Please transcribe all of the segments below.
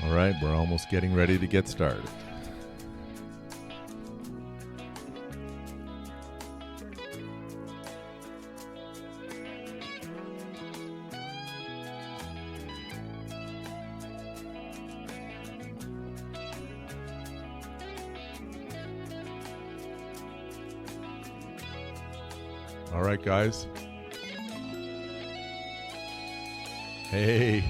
All right, we're almost getting ready to get started. All right, guys. Hey,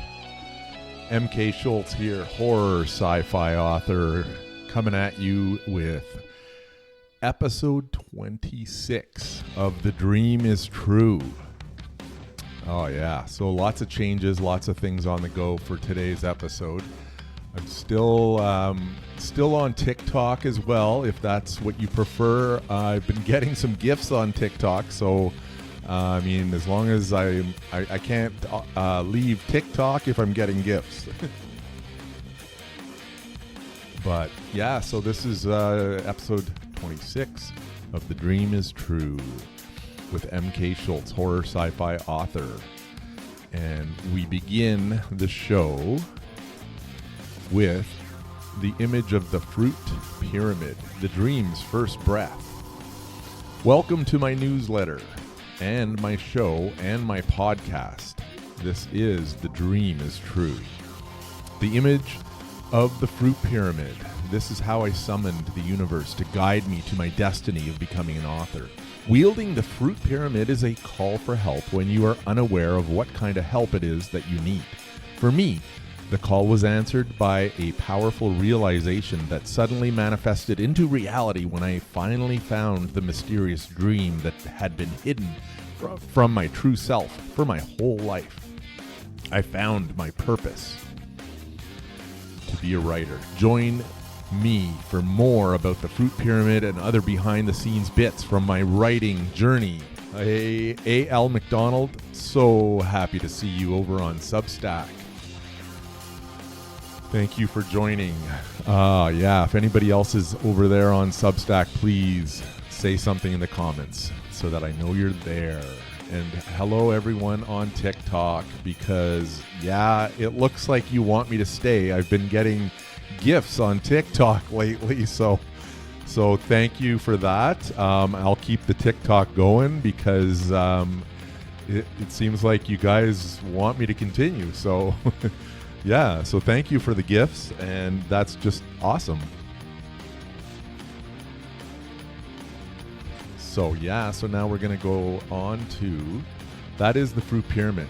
MK Schultz here, horror sci-fi author, coming at you with episode 26 of The Dream is True. Oh yeah, so lots of changes, lots of things on the go for today's episode. I'm still on TikTok as well, if that's what you prefer. I've been getting some gifts on TikTok, so I mean, as long as I can't leave TikTok if I'm getting gifts. But yeah, so this is episode 26 of The Dream is True with MK Schultz, horror sci-fi author. And we begin the show with the image of the fruit pyramid, the dream's first breath. Welcome to my newsletter and my show and my podcast. This is The Dream is True. The image of the fruit pyramid. This is how I summoned the universe to guide me to my destiny of becoming an author. Wielding the fruit pyramid is a call for help when you are unaware of what kind of help it is that you need. For me, the call was answered by a powerful realization that suddenly manifested into reality when I finally found the mysterious dream that had been hidden from my true self for my whole life. I found my purpose to be a writer. Join me for more about the fruit pyramid and other behind-the-scenes bits from my writing journey. Hey, A.L. McDonald, so happy to see you over on Substack. Thank you for joining. Yeah, if anybody else is over there on Substack, please say something in the comments so that I know you're there. And hello everyone on TikTok, because yeah, it looks like you want me to stay. I've been getting gifts on TikTok lately, so thank you for that. I'll keep the TikTok going because it seems like you guys want me to continue. So yeah, so thank you for the gifts, and that's just awesome. So yeah, so now we're going to go on to, that is the fruit pyramid.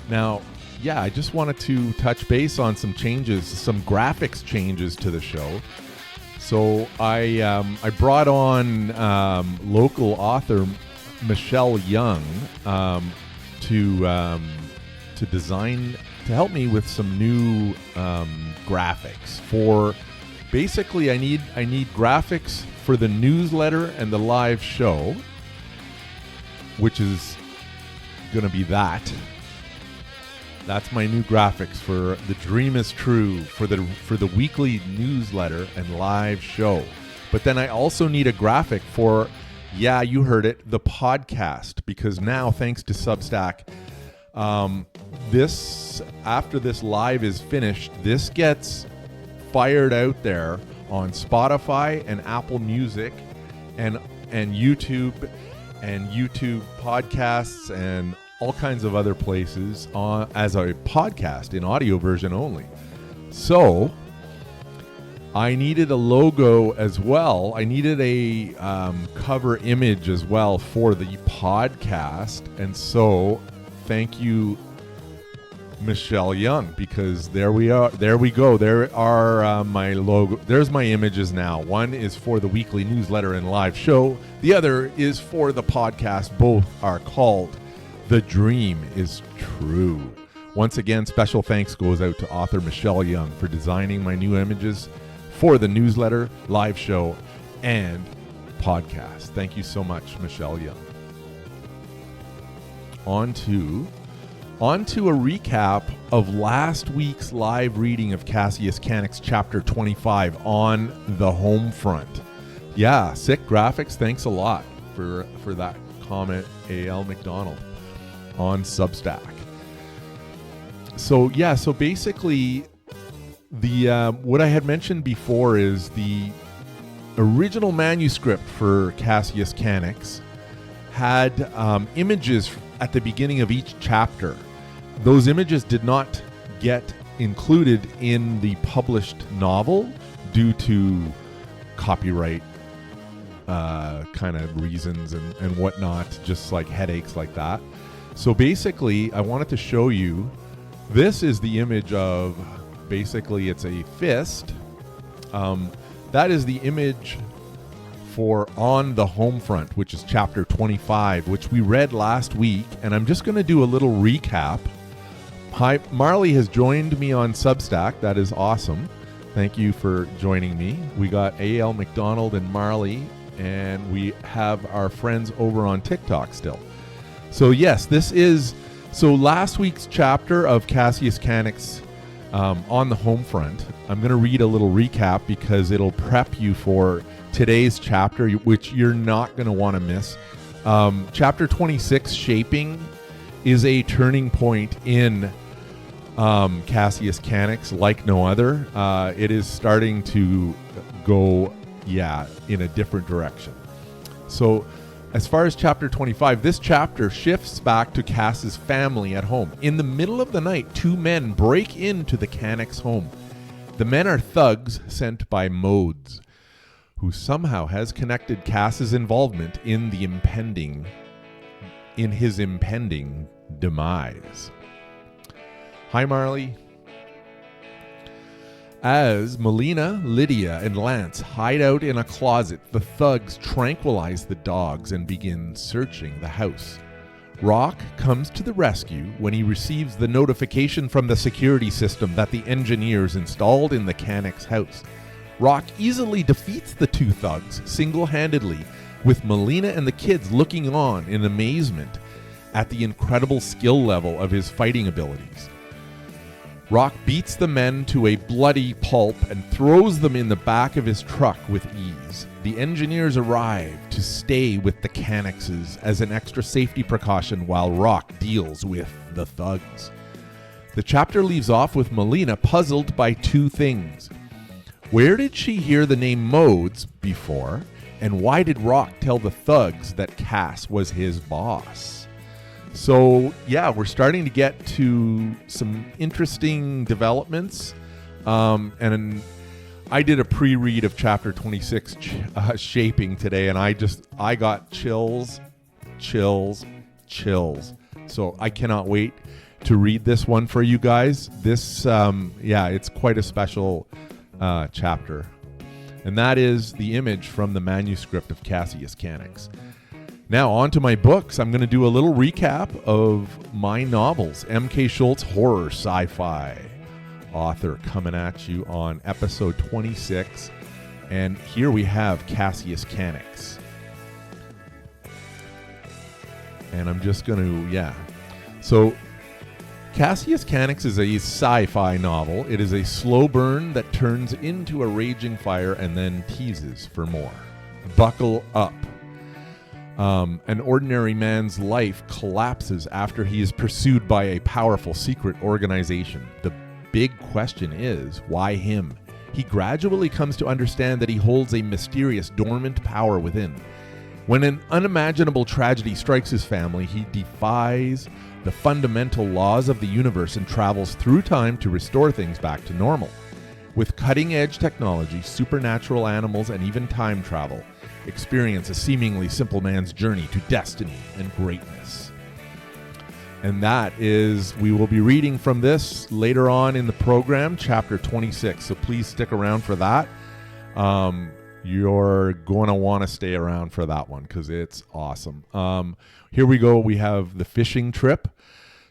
Now, yeah, I just wanted to touch base on some changes, some graphics changes to the show. So I brought on local author Michelle Young to design, to help me with some new graphics for, basically I need graphics for the newsletter and the live show, which is going to be that. That's my new graphics for The Dream is True, for the weekly newsletter and live show. But then I also need a graphic for, yeah, you heard it, the podcast, because now, thanks to Substack, this, after this live is finished, this gets fired out there on Spotify and Apple Music and YouTube podcasts and all kinds of other places as a podcast in audio version only. So I needed a logo as well. I needed a cover image as well for the podcast. And so thank you, Michelle Young, because there we are. There we go. There are my logo. There's my images now. One is for the weekly newsletter and live show. The other is for the podcast. Both are called The Dream is True. Once again, special thanks goes out to author Michelle Young for designing my new images for the newsletter, live show, and podcast. Thank you so much, Michelle Young. On to a recap of last week's live reading of Cassius Canick's chapter 25 on the home front. Yeah, sick graphics. Thanks a lot for that comment, A.L. McDonald on Substack. So yeah, so basically The what I had mentioned before is the original manuscript for Cassius Cannix had images at the beginning of each chapter. Those images did not get included in the published novel due to copyright kind of reasons and whatnot, just like headaches like that. So basically, I wanted to show you, this is the image of, basically it's a fist. That is the image for On the Home Front, which is chapter 25, which we read last week. And I'm just going to do a little recap. Hi, Marley has joined me on Substack. That is awesome. Thank you for joining me. We got A.L. McDonald and Marley, and we have our friends over on TikTok still. So yes, so last week's chapter of Cassius Cannix On the Home Front, I'm going to read a little recap because it'll prep you for today's chapter, which you're not going to want to miss. Chapter 26, Shaping, is a turning point in Cassius Cannix like no other. It is starting to go, in a different direction. So as far as chapter 25, this chapter shifts back to Cass's family at home. In the middle of the night, two men break into the Cannix home. The men are thugs sent by Modes, who somehow has connected Cass's involvement in his impending demise. Hi, Marley. As Melina, Lydia, and Lance hide out in a closet, the thugs tranquilize the dogs and begin searching the house. Rock comes to the rescue when he receives the notification from the security system that the engineers installed in the Cannix house. Rock easily defeats the two thugs single-handedly, with Melina and the kids looking on in amazement at the incredible skill level of his fighting abilities. Rock beats the men to a bloody pulp and throws them in the back of his truck with ease. The engineers arrive to stay with the Cannixes as an extra safety precaution while Rock deals with the thugs. The chapter leaves off with Melina puzzled by two things. Where did she hear the name Modes before? And why did Rock tell the thugs that Cass was his boss? So, we're starting to get to some interesting developments. And I did a pre-read of chapter 26, Shaping, today, and I got chills. So I cannot wait to read this one for you guys. This, it's quite a special chapter. And that is the image from the manuscript of Cassius Cannix. Now, on to my books. I'm going to do a little recap of my novels. MK Schultz, horror sci-fi author, coming at you on episode 26. And here we have Cassius Cannix. And I'm just going to, So, Cassius Cannix is a sci-fi novel. It is a slow burn that turns into a raging fire and then teases for more. Buckle up. An ordinary man's life collapses after he is pursued by a powerful secret organization. The big question is, why him? He gradually comes to understand that he holds a mysterious, dormant power within. When an unimaginable tragedy strikes his family, he defies the fundamental laws of the universe and travels through time to restore things back to normal. With cutting-edge technology, supernatural animals, and even time travel, experience a seemingly simple man's journey to destiny and greatness. And that is, we will be reading from this later on in the program, chapter 26. So please stick around for that. You're going to want to stay around for that one because it's awesome. Here we go. We have The Fishing Trip,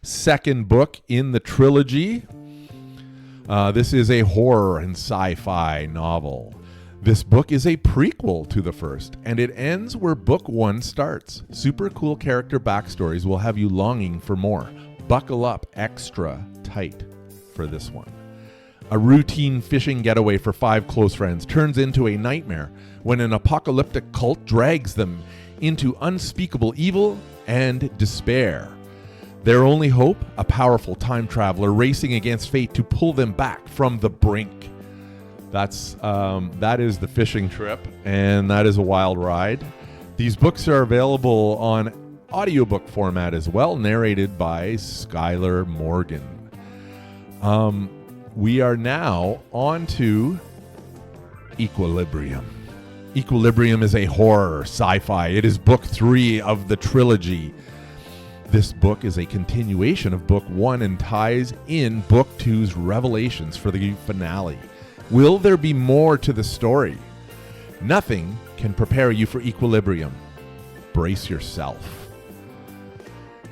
second book in the trilogy. This is a horror and sci-fi novel. This book is a prequel to the first, and it ends where book one starts. Super cool character backstories will have you longing for more. Buckle up extra tight for this one. A routine fishing getaway for 5 close friends turns into a nightmare when an apocalyptic cult drags them into unspeakable evil and despair. Their only hope? A powerful time traveler racing against fate to pull them back from the brink. That is The Fishing Trip, and that is a wild ride. These books are available on audiobook format as well, narrated by Skylar Morgan. We are now on to Equilibrium. Equilibrium is a horror sci-fi. It is book 3 of the trilogy. This book is a continuation of book 1 and ties in book 2's revelations for the finale. Will there be more to the story? Nothing can prepare you for Equilibrium. Brace yourself.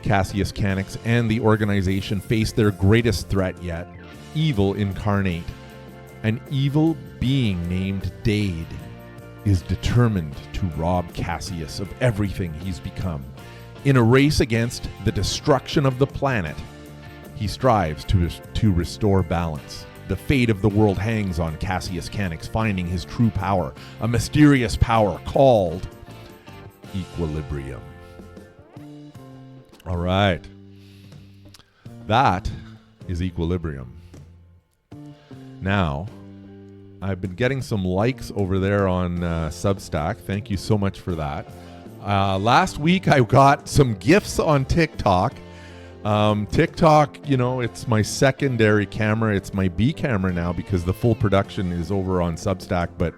Cassius Cannix and the organization face their greatest threat yet, evil incarnate. An evil being named Dade is determined to rob Cassius of everything he's become. In a race against the destruction of the planet, he strives to restore balance. The fate of the world hangs on Cassius Cannix finding his true power, a mysterious power called Equilibrium. All right. That is Equilibrium. Now, I've been getting some likes over there on Substack. Thank you so much for that. Last week, I got some gifts on TikTok. TikTok, it's my secondary camera. It's my B camera now because the full production is over on Substack. But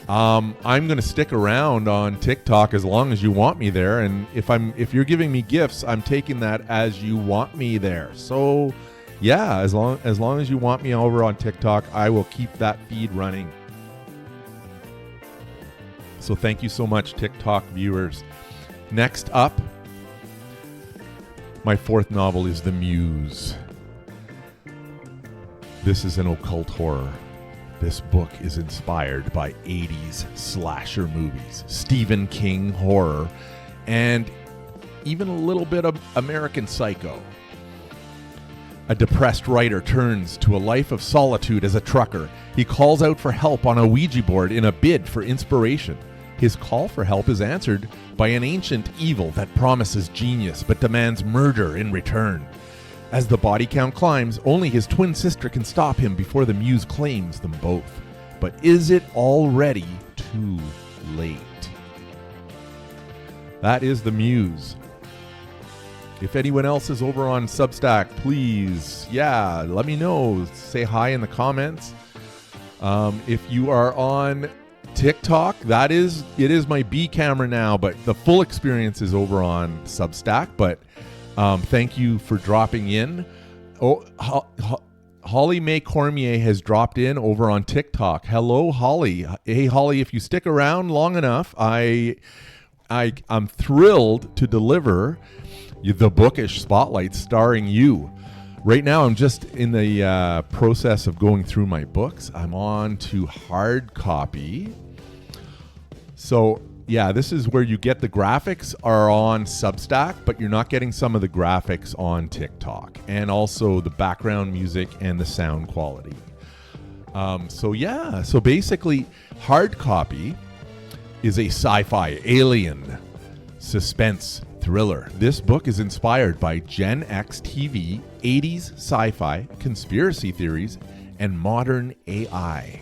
I'm going to stick around on TikTok as long as you want me there. And if you're giving me gifts, I'm taking that as you want me there. So yeah, as long as you want me over on TikTok, I will keep that feed running. So thank you so much, TikTok viewers. Next up, my 4th novel is The Muse. This is an occult horror. This book is inspired by 80s slasher movies, Stephen King horror, and even a little bit of American Psycho. A depressed writer turns to a life of solitude as a trucker. He calls out for help on a Ouija board in a bid for inspiration. His call for help is answered by an ancient evil that promises genius but demands murder in return. As the body count climbs, only his twin sister can stop him before the muse claims them both. But is it already too late? That is The Muse. If anyone else is over on Substack, please, let me know. Say hi in the comments. If you are on TikTok, it is my B camera now, but the full experience is over on Substack. But thank you for dropping in. Holly Mae Cormier has dropped in over on TikTok. Hello, Holly. Hey, Holly, if you stick around long enough, I'm thrilled to deliver the bookish spotlight starring you. Right now, I'm just in the process of going through my books. I'm on to hard copy. So, this is where you get the graphics are on Substack, but you're not getting some of the graphics on TikTok, and also the background music and the sound quality. So basically, hard copy is a sci-fi alien suspense thriller. This book is inspired by Gen X TV, 80s sci-fi, conspiracy theories, and modern AI.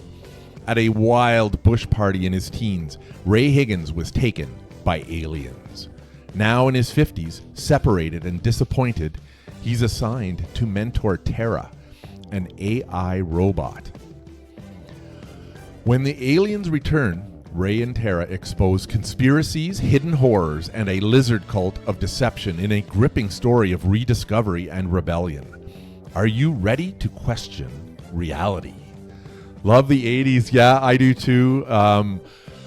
At a wild bush party in his teens, Ray Higgins was taken by aliens. Now in his 50s, separated and disappointed, he's assigned to mentor Terra, an AI robot. When the aliens return, Ray and Terra expose conspiracies, hidden horrors, and a lizard cult of deception in a gripping story of rediscovery and rebellion. Are you ready to question reality? Love the 80s. Yeah, I do too.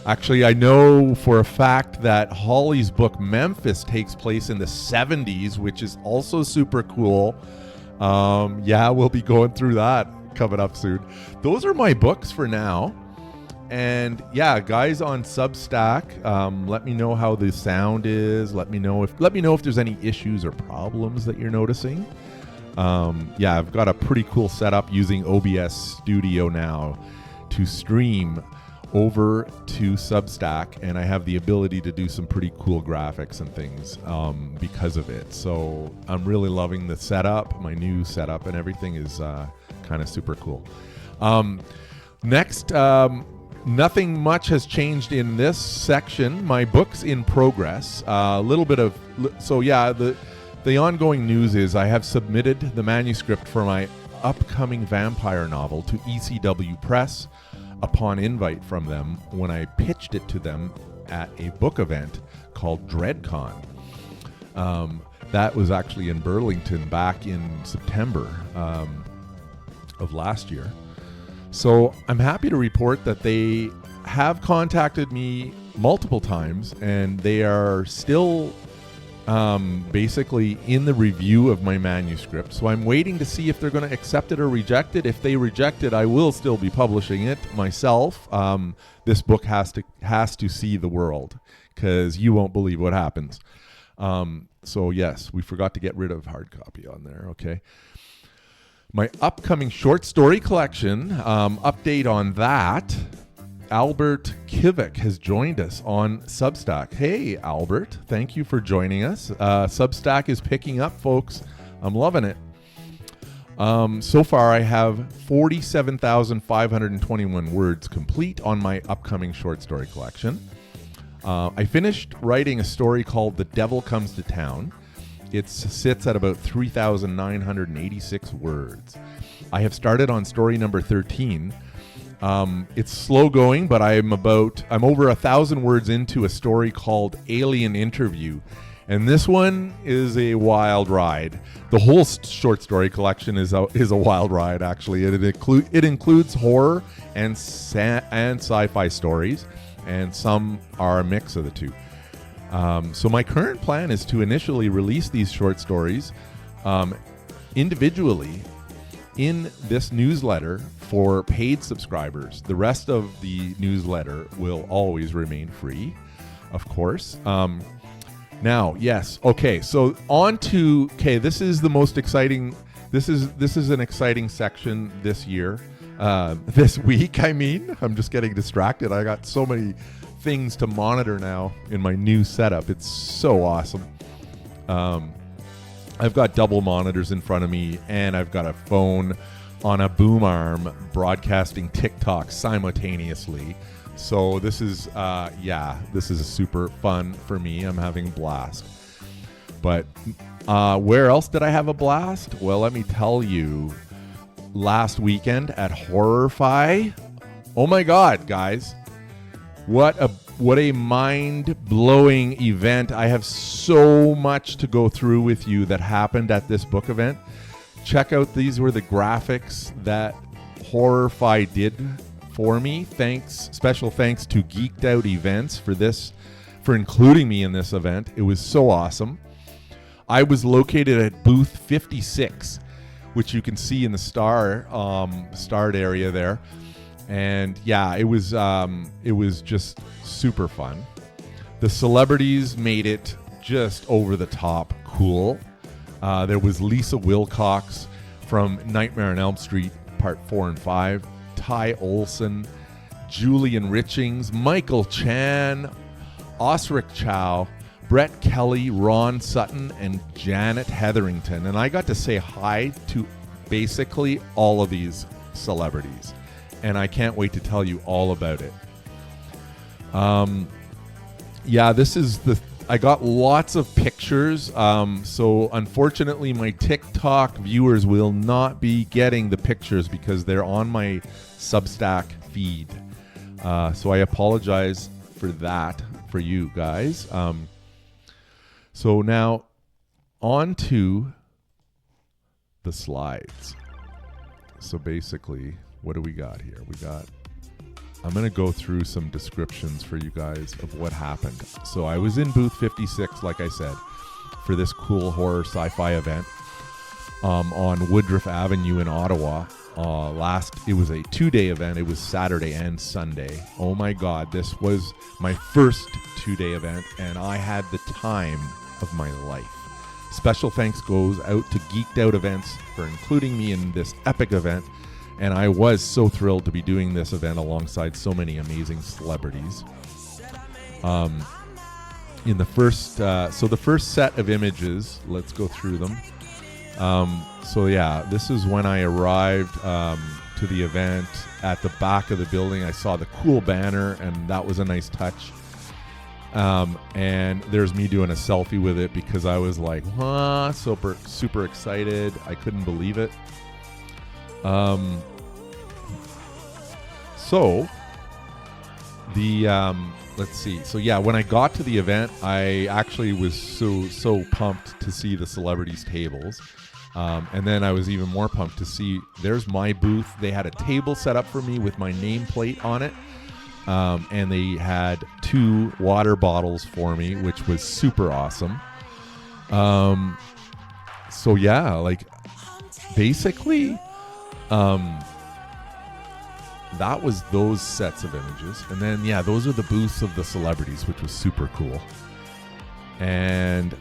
Actually, I know for a fact that Holly's book Memphis takes place in the 70s, which is also super cool. We'll be going through that coming up soon. Those are my books for now. And guys on Substack, let me know how the sound is. Let me know if there's any issues or problems that you're noticing. I've got a pretty cool setup using OBS Studio now to stream over to Substack, and I have the ability to do some pretty cool graphics and things because of it. So I'm really loving the setup, my new setup, and everything is kind of super cool. Next, nothing much has changed in this section. My book's in progress. A little bit of, so yeah, the ongoing news is I have submitted the manuscript for my upcoming vampire novel to ECW Press upon invite from them when I pitched it to them at a book event called DreadCon. That was actually in Burlington back in September of last year. So I'm happy to report that they have contacted me multiple times, and they are still basically in the review of my manuscript. So I'm waiting to see if they're going to accept it or reject it. If they reject it, I will still be publishing it myself. This book has to see the world, because you won't believe what happens. So yes, we forgot to get rid of hard copy on there. Okay. My upcoming short story collection, update on that. Albert Kivik has joined us on Substack. Hey, Albert, thank you for joining us. Substack is picking up, folks. I'm loving it. So far, I have 47,521 words complete on my upcoming short story collection. I finished writing a story called The Devil Comes to Town. It sits at about 3,986 words. I have started on story number 13. It's slow going, but I'm over 1,000 words into a story called Alien Interview. And this one is a wild ride. The whole short story collection is a wild ride, actually. It includes horror and sci-fi stories, and some are a mix of the two. So my current plan is to initially release these short stories individually in this newsletter for paid subscribers. The rest of the newsletter will always remain free, of course. Now, yes, okay, so on to, this is the most exciting, this is an exciting section this year, this week, I'm just getting distracted. I got so many things to monitor now in my new setup. It's so awesome. I've got double monitors in front of me, and I've got a phone on a boom arm broadcasting TikTok simultaneously. So this is, this is super fun for me. I'm having a blast. But where else did I have a blast? Well, let me tell you, last weekend at Horrorfy. Oh my God, guys. What a mind-blowing event. I have so much to go through with you that happened at this book event. Check out, these were the graphics that Horrorfy did for me. Special thanks to Geeked Out Events for including me in this event. It was so awesome. I was located at booth 56, which you can see in the starred area there. And yeah, it was just super fun. The celebrities made it just over the top cool. There was Lisa Wilcox from Nightmare on Elm Street Part 4 and 5, Ty Olson, Julian Richings, Michael Chan, Osric Chow, Brett Kelly, Ron Sutton, and Janet Hetherington. And I got to say hi to basically all of these celebrities. And I can't wait to tell you all about it. I got lots of pictures. So unfortunately, my TikTok viewers will not be getting the pictures because they're on my Substack feed. So I apologize for that for you guys. So now on to the slides. So basically, what do we got here? I'm going to go through some descriptions for you guys of what happened. So I was in booth 56, like I said, for this cool horror sci-fi event on Woodruff Avenue in Ottawa. It was a 2-day event. It was Saturday and Sunday. Oh my God, this was my first 2-day event, and I had the time of my life. Special thanks goes out to Geeked Out Events for including me in this epic event. And I was so thrilled to be doing this event alongside so many amazing celebrities. In the first, the first set of images, let's go through them. This is when I arrived to the event. At the back of the building, I saw the cool banner, and that was a nice touch. And there's me doing a selfie with it because I was like, super excited. I couldn't believe it. Let's see. So yeah, when I got to the event, I actually was so pumped to see the celebrities' tables. And then I was even more pumped to see, there's my booth. They had a table set up for me with my nameplate on it. And they had 2 water bottles for me, which was super awesome. Basically, that was those sets of images. And then, those are the booths of the celebrities, which was super cool. And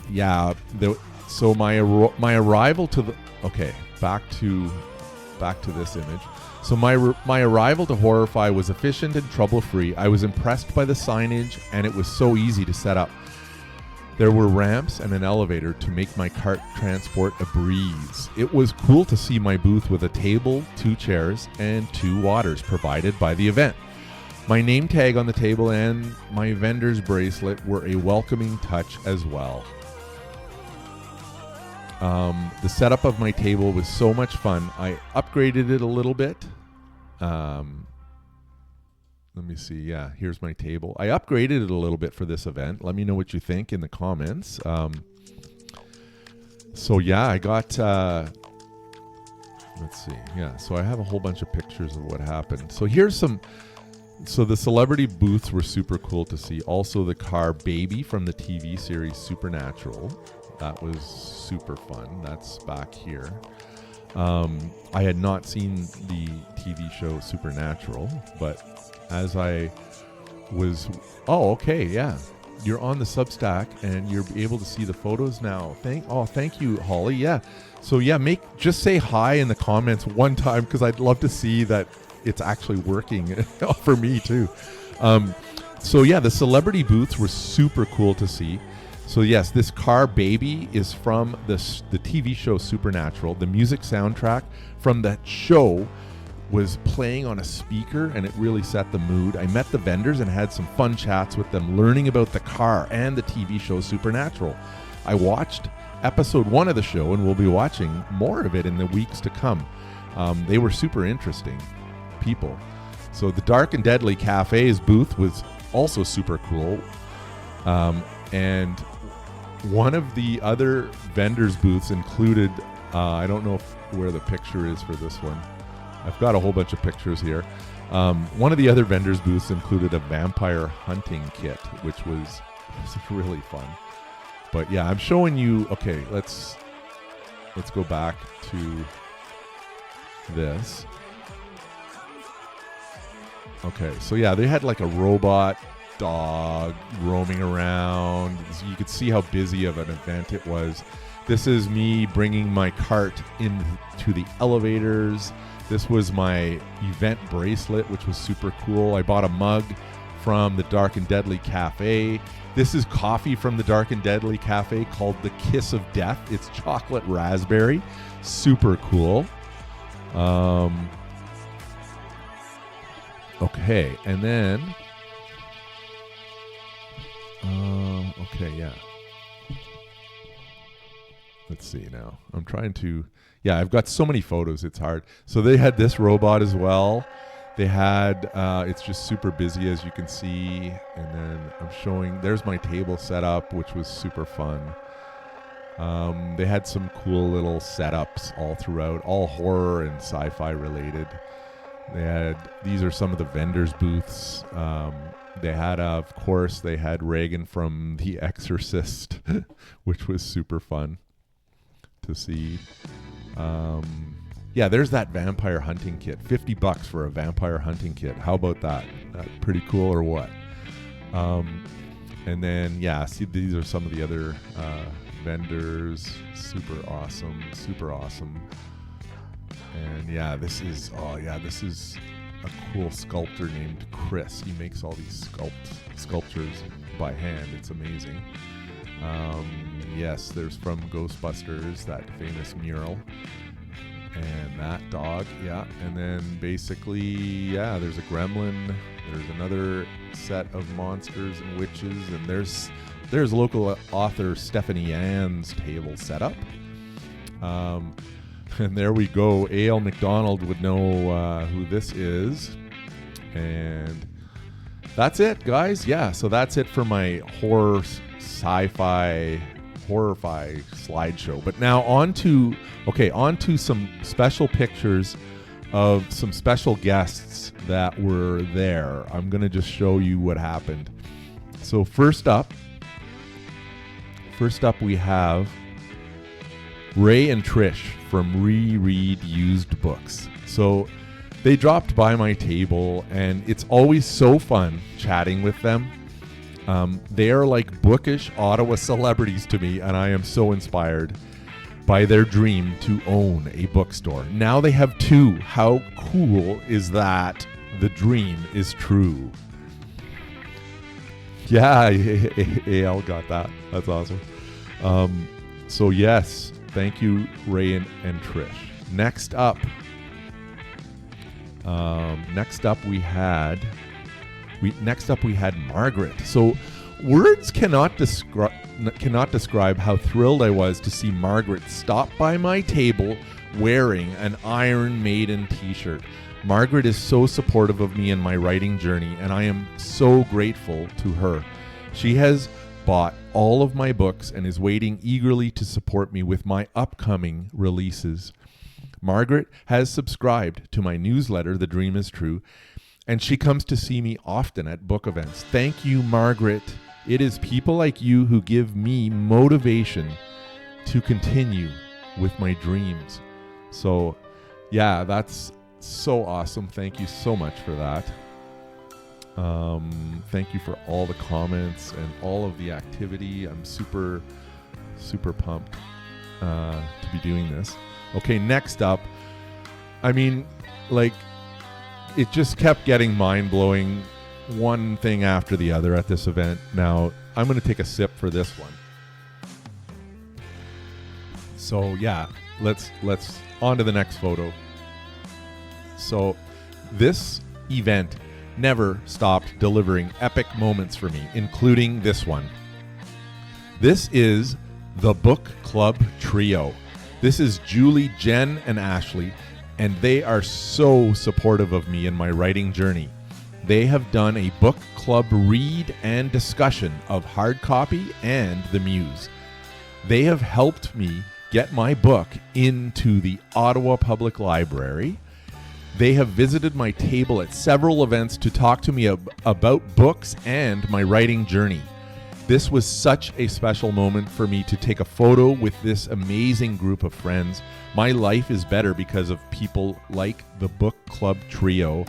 so my arrival to the, back to this image. So my arrival to Horrify was efficient and trouble-free. I was impressed by the signage, and it was so easy to set up. There were ramps and an elevator to make my cart transport a breeze. It was cool to see my booth with a table, 2 chairs, and 2 waters provided by the event. My name tag on the table and my vendor's bracelet were a welcoming touch as well. The setup of my table was so much fun. I upgraded it a little bit. Let me see. Yeah, here's my table. I upgraded it a little bit for this event. Let me know what you think in the comments. I got... let's see. Yeah, so I have a whole bunch of pictures of what happened. So here's some... So the celebrity booths were super cool to see. Also the car Baby from the TV series Supernatural. That was super fun. That's back here. I had not seen the TV show Supernatural, but as I was... Oh, okay, yeah. You're on the Substack, and you're able to see the photos now. Thank you, Holly. Yeah. So, just say hi in the comments one time, because I'd love to see that it's actually working for me, too. The celebrity booths were super cool to see. So yes, this car Baby is from the TV show Supernatural. The music soundtrack from that show was playing on a speaker, and it really set the mood. I met the vendors and had some fun chats with them, learning about the car and the TV show Supernatural. I watched episode 1 of the show, and we'll be watching more of it in the weeks to come. They were super interesting people. So the Dark and Deadly Cafe's booth was also super cool. And one of the other vendors' booths included, I don't know where the picture is for this one. I've got a whole bunch of pictures here. One of the other vendors' booths included a vampire hunting kit, which was really fun. But yeah, I'm showing you. Okay, let's go back to this. Okay, so yeah, they had like a robot dog roaming around. So you could see how busy of an event it was. This is me bringing my cart into the elevators. This was my event bracelet, which was super cool. I bought a mug from the Dark and Deadly Cafe. This is coffee from the Dark and Deadly Cafe called the Kiss of Death. It's chocolate raspberry. Super cool. Okay, and then... okay, yeah. Let's see now. I'm trying to... Yeah, I've got so many photos, it's hard. So they had this robot as well. They had... it's just super busy, as you can see. And then I'm showing... There's my table set up, which was super fun. They had some cool little setups all throughout, all horror and sci-fi related. These are some of the vendors' booths. They had, of course, they had Reagan from The Exorcist, which was super fun to see. There's that vampire hunting kit. $50 for a vampire hunting kit. How about that? Pretty cool, or what? And then, see, these are some of the other vendors. Super awesome. Super awesome. And this is a cool sculptor named Chris. He makes all these sculptures by hand. It's amazing. Yes, there's from Ghostbusters, that famous mural. And that dog, and then basically, there's a gremlin. There's another set of monsters and witches, and there's local author Stephanie Ann's table set up. And there we go. A.L. McDonald would know who this is, and that's it, guys. So that's it for my horrify slideshow. But now on to some special pictures of some special guests that were there. I'm going to just show you what happened. So first up we have Ray and Trish from Reread Used Books. So they dropped by my table, and it's always so fun chatting with them. They are like bookish Ottawa celebrities to me, and I am so inspired by their dream to own a bookstore. Now they have two. How cool is that? The dream is true. Yeah, AL got that. That's awesome. So yes, thank you, Ray and Trish. Next up we had Margaret. So words cannot describe how thrilled I was to see Margaret stop by my table wearing an Iron Maiden t-shirt. Margaret is so supportive of me in my writing journey, and I am so grateful to her. She has bought all of my books and is waiting eagerly to support me with my upcoming releases. Margaret has subscribed to my newsletter, The Dream is True, and she comes to see me often at book events. Thank you, Margaret. It is people like you who give me motivation to continue with my dreams. So, that's so awesome. Thank you so much for that. Thank you for all the comments and all of the activity. I'm super, super pumped to be doing this. Okay, next up, it just kept getting mind-blowing, one thing after the other at this event. Now, I'm going to take a sip for this one. So, let's on to the next photo. So, this event never stopped delivering epic moments for me, including this one. This is the Book Club Trio. This is Julie, Jen, and Ashley, and they are so supportive of me in my writing journey. They have done a book club read and discussion of hard copy and the Muse. They have helped me get my book into the Ottawa Public Library. They have visited my table at several events to talk to me about books and my writing journey. This was such a special moment for me to take a photo with this amazing group of friends. My life is better because of people like the Book Club Trio.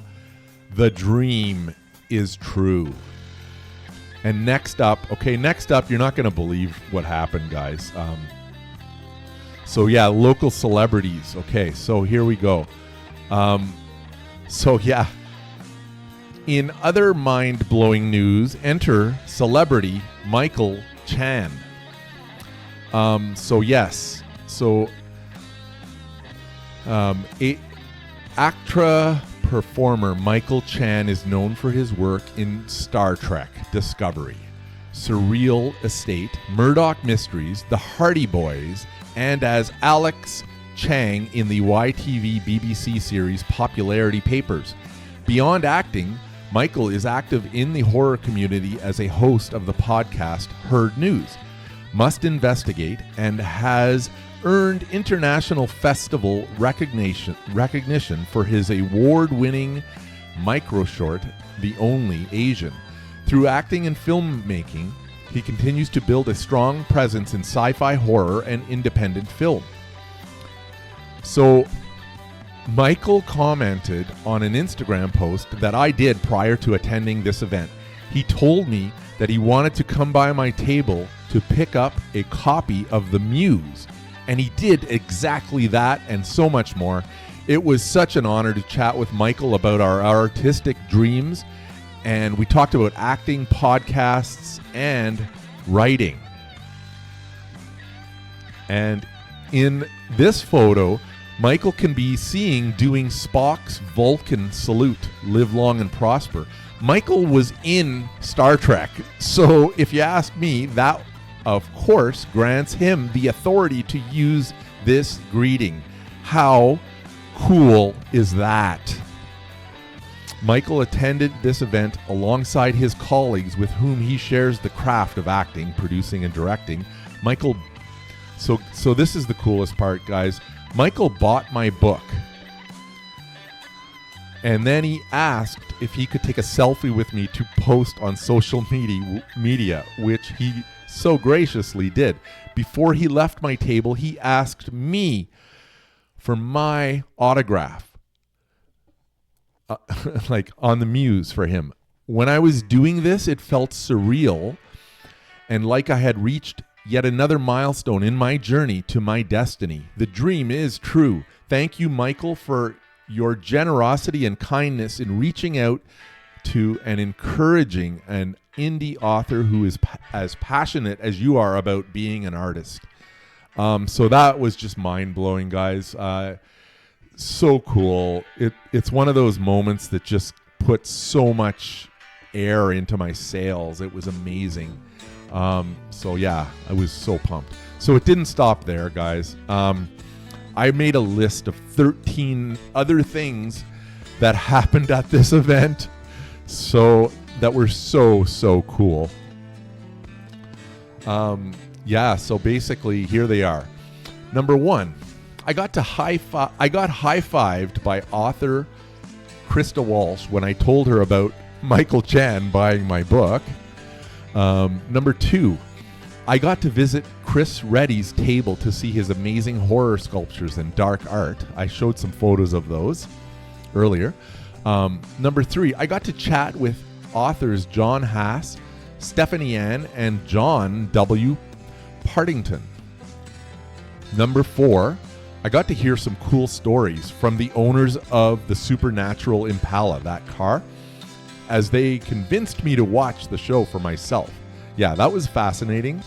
The dream is true. And next up, you're not going to believe what happened, guys. Local celebrities. Okay, so here we go. In other mind-blowing news, enter celebrity Michael Chan. Actra performer Michael Chan is known for his work in Star Trek Discovery, Surreal Estate, Murdoch Mysteries, The Hardy Boys, and as Alex Chang in the YTV BBC series Popularity Papers. Beyond acting, Michael is active in the horror community as a host of the podcast Heard News, Must Investigate, and has earned international festival recognition for his award-winning micro-short, The Only Asian. Through acting and filmmaking, he continues to build a strong presence in sci-fi horror and independent film. So, Michael commented on an Instagram post that I did prior to attending this event. He told me that he wanted to come by my table to pick up a copy of The Muse, and he did exactly that and so much more. It was such an honor to chat with Michael about our artistic dreams, and we talked about acting, podcasts, and writing. And in this photo, Michael can be seen doing Spock's Vulcan salute, live long and prosper. Michael was in Star Trek, so if you ask me, that of course grants him the authority to use this greeting. How cool is that? Michael attended this event alongside his colleagues with whom he shares the craft of acting, producing, and directing. Michael, so this is the coolest part, guys. Michael bought my book, and then he asked if he could take a selfie with me to post on social media, which he so graciously did. Before he left my table, he asked me for my autograph, like on the muse for him. When I was doing this, it felt surreal and like I had reached yet another milestone in my journey to my destiny. The dream is true. Thank you, Michael, for your generosity and kindness in reaching out to and encouraging an indie author who is as passionate as you are about being an artist. So that was just mind-blowing, guys. So cool. It's one of those moments that just puts so much air into my sails. It was amazing. So yeah, I was so pumped. So it didn't stop there, guys. I made a list of 13 other things that happened at this event, so that were so cool. Yeah, so basically here they are. Number 1, I got high-fived by author Krista Walsh when I told her about Michael Chan buying my book. Number 2, I got to visit Chris Reddy's table to see his amazing horror sculptures and dark art. I showed some photos of those earlier. Number 3, I got to chat with authors John Haas, Stephanie Ann, and John W. Partington. Number 4, I got to hear some cool stories from the owners of the Supernatural Impala, that car, as they convinced me to watch the show for myself. Yeah, that was fascinating.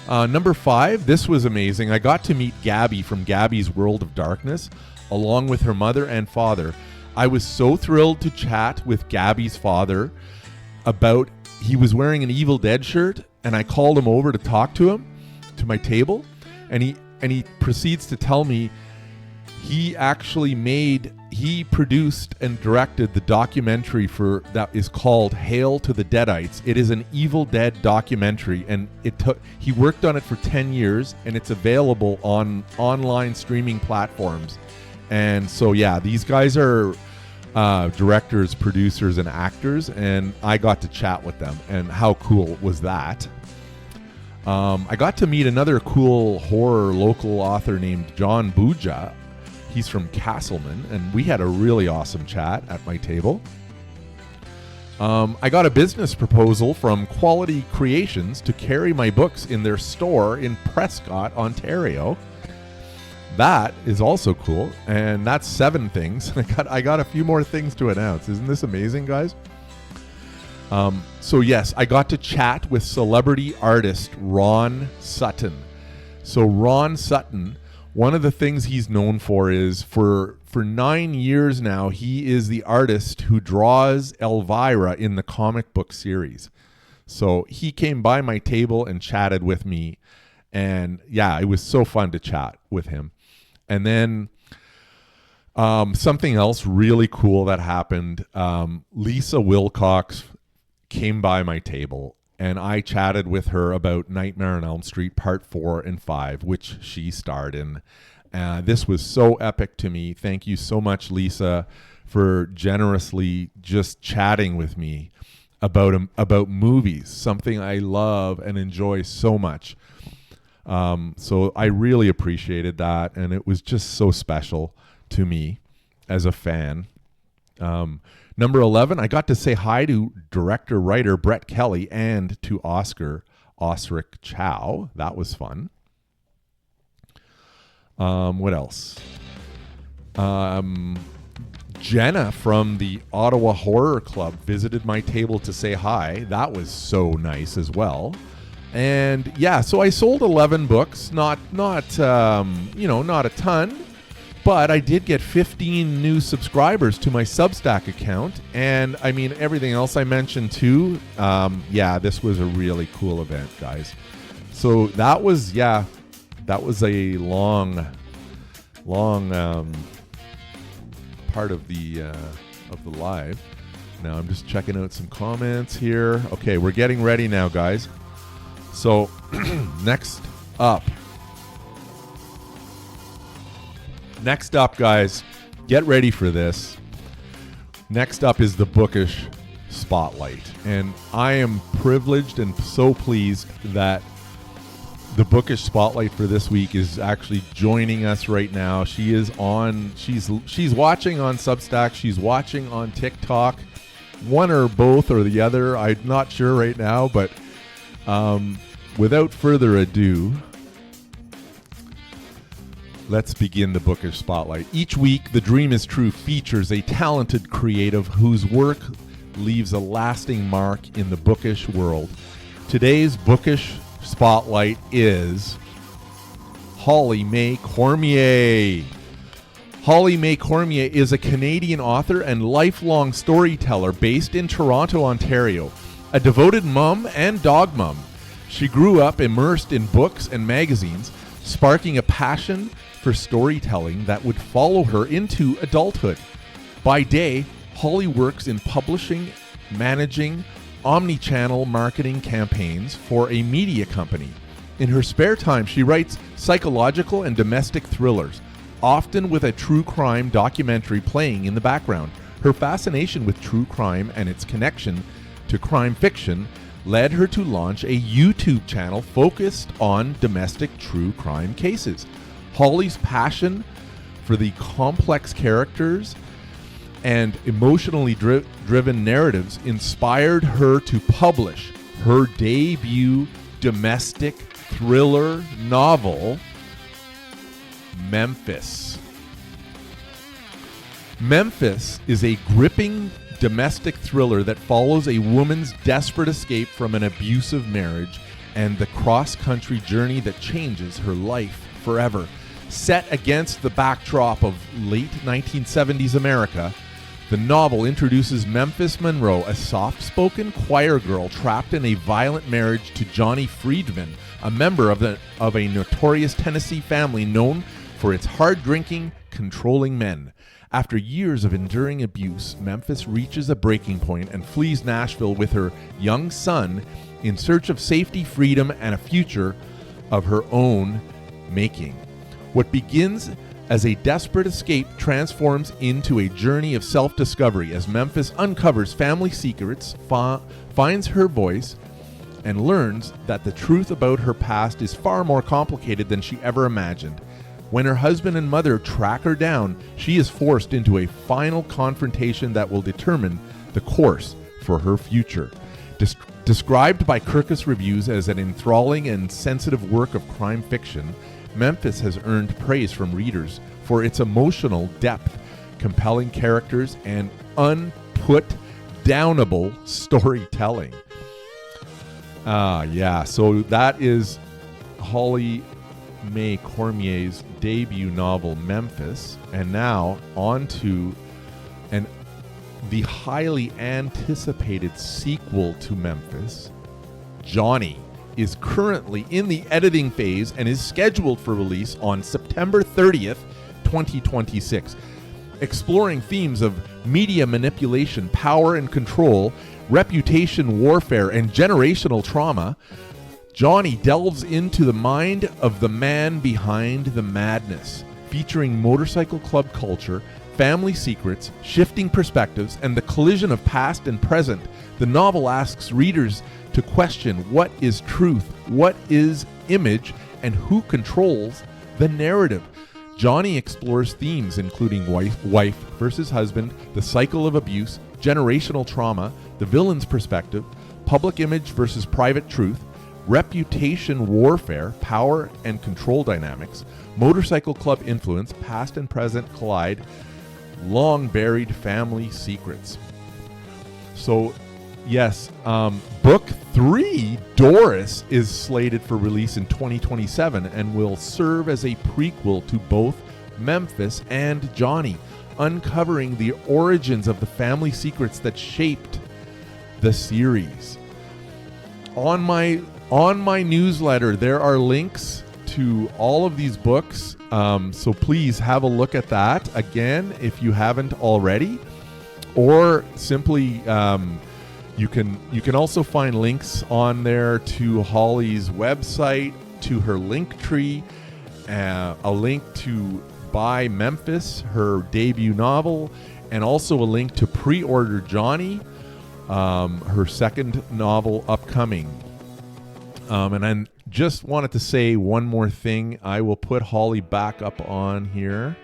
Number 5, this was amazing. I got to meet Gabby from Gabby's World of Darkness, along with her mother and father. I was so thrilled to chat with Gabby's father about, he was wearing an Evil Dead shirt, and I called him over to talk to him, to my table, and he proceeds to tell me he produced and directed the documentary that is called Hail to the Deadites. It is an Evil Dead documentary, and he worked on it for 10 years, and it's available on online streaming platforms. And so, yeah, these guys are directors, producers, and actors, and I got to chat with them, and how cool was that? I got to meet another cool horror local author named John Buja. He's from Castleman, and we had a really awesome chat at my table. I got a business proposal from Quality Creations to carry my books in their store in Prescott, Ontario. That is also cool, and that's 7 things. I got a few more things to announce. Isn't this amazing, guys? So yes, I got to chat with celebrity artist Ron Sutton. So Ron Sutton, one of the things he's known for is for 9 years now, he is the artist who draws Elvira in the comic book series. So he came by my table and chatted with me, and yeah, it was so fun to chat with him. And then something else really cool that happened, Lisa Wilcox came by my table, and I chatted with her about Nightmare on Elm Street Part 4 and 5, which she starred in. This was so epic to me. Thank you so much, Lisa, for generously just chatting with me about movies, something I love and enjoy so much. So I really appreciated that, and it was just so special to me as a fan. Number 11, I got to say hi to director-writer Brett Kelly and to Osric Chow. That was fun. What else? Jenna from the Ottawa Horror Club visited my table to say hi. That was so nice as well. And yeah, so I sold 11 books, not a ton, but I did get 15 new subscribers to my Substack account. And I mean, everything else I mentioned too. This was a really cool event, guys. So that was a long part of the live. Now I'm just checking out some comments here. Okay, we're getting ready now, guys. So next up, guys, get ready for this. Next up is the Bookish Spotlight, and I am privileged and so pleased that the Bookish Spotlight for this week is actually joining us right now. She is on. She's watching on Substack. She's watching on TikTok. One or both or the other. I'm not sure right now, but without further ado, let's begin the Bookish Spotlight. Each week, The Dream is True features a talented creative whose work leaves a lasting mark in the bookish world. Today's Bookish Spotlight is Holly May Cormier. Holly May Cormier is a Canadian author and lifelong storyteller based in Toronto, Ontario. A devoted mom and dog mom, she grew up immersed in books and magazines, sparking a passion for storytelling that would follow her into adulthood. By day, Holly works in publishing, managing omni-channel marketing campaigns for a media company. In her spare time, she writes psychological and domestic thrillers, often with a true crime documentary playing in the background. Her fascination with true crime and its connection to crime fiction led her to launch a YouTube channel focused on domestic true crime cases. Holly's passion for the complex characters and emotionally driven narratives inspired her to publish her debut domestic thriller novel, Memphis. Memphis is a gripping domestic thriller that follows a woman's desperate escape from an abusive marriage and the cross-country journey that changes her life forever. Set against the backdrop of late 1970s America, the novel introduces Memphis Monroe, a soft-spoken choir girl trapped in a violent marriage to Johnny Friedman, a member of a notorious Tennessee family known for its hard-drinking, controlling men. After years of enduring abuse, Memphis reaches a breaking point and flees Nashville with her young son in search of safety, freedom, and a future of her own making. What begins as a desperate escape transforms into a journey of self-discovery as Memphis uncovers family secrets, finds her voice, and learns that the truth about her past is far more complicated than she ever imagined. When her husband and mother track her down, she is forced into a final confrontation that will determine the course for her future. Described by Kirkus Reviews as an enthralling and sensitive work of crime fiction, Memphis has earned praise from readers for its emotional depth, compelling characters, and unput-downable storytelling. So that is Holly May Cormier's debut novel, Memphis. And now on to the highly anticipated sequel to Memphis, Johnny, is currently in the editing phase and is scheduled for release on September 30th, 2026. Exploring themes of media manipulation, power and control, reputation warfare, and generational trauma, Johnny delves into the mind of the man behind the madness, featuring motorcycle club culture, family secrets, shifting perspectives, and the collision of past and present. The novel asks readers to question what is truth, what is image, and who controls the narrative. Johnny explores themes including wife versus husband, the cycle of abuse, generational trauma, the villain's perspective, public image versus private truth, reputation warfare, power and control dynamics, motorcycle club influence, past and present collide, long buried family secrets. So, yes, book 3, Doris, is slated for release in 2027 and will serve as a prequel to both Memphis and Johnny, uncovering the origins of the family secrets that shaped the series. On my newsletter, there are links to all of these books, so please have a look at that again if you haven't already, or simply you can also find links on there to Holly's website, to her link tree, a link to buy Memphis, her debut novel, and also a link to pre-order Johnny, her second novel upcoming. And I just wanted to say one more thing. I will put Holly back up on here.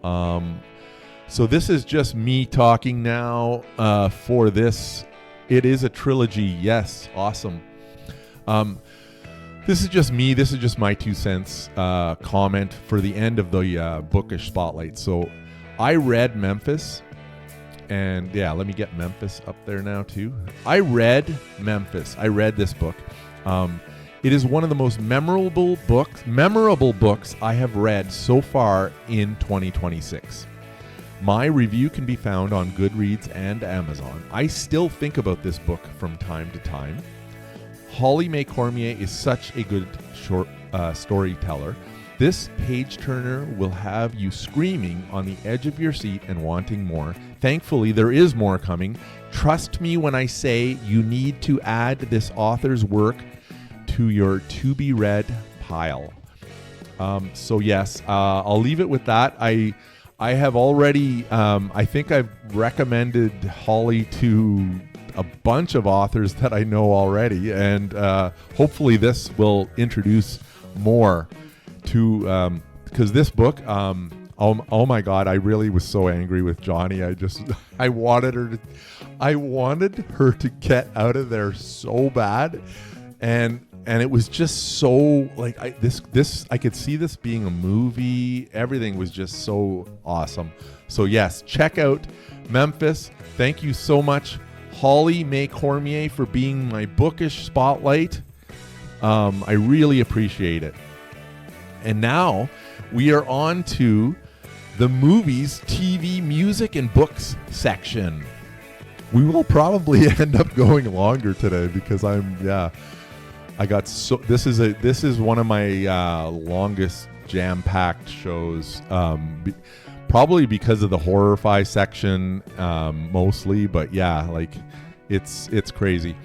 So this is just me talking now for this. It is a trilogy. Yes, awesome. This is just me. This is just my 2 cents comment for the end of the bookish spotlight. So I read Memphis. And yeah, let me get Memphis up there now too. I read Memphis. I read this book. It is one of the most memorable books I have read so far in 2026. My review can be found on Goodreads and Amazon. I still think about this book from time to time. Holly May Cormier is such a good storyteller. This page turner will have you screaming on the edge of your seat and wanting more. Thankfully, there is more coming. Trust me when I say you need to add this author's work to your to-be-read pile. So yes, I'll leave it with that. I have already, I think I've recommended Holly to a bunch of authors that I know already, and hopefully this will introduce more to, because this book, oh my God, I really was so angry with Johnny. I wanted her to get out of there so bad, and it was just so like I could see this being a movie. Everything was just so awesome. So yes, check out Memphis. Thank you so much, Holly May Cormier, for being my bookish spotlight. I really appreciate it. And now we are on to the movies, TV, music, and books section. We will probably end up going longer today because this is one of my longest jam-packed shows, probably because of the horror-fi section mostly, but yeah, like it's crazy.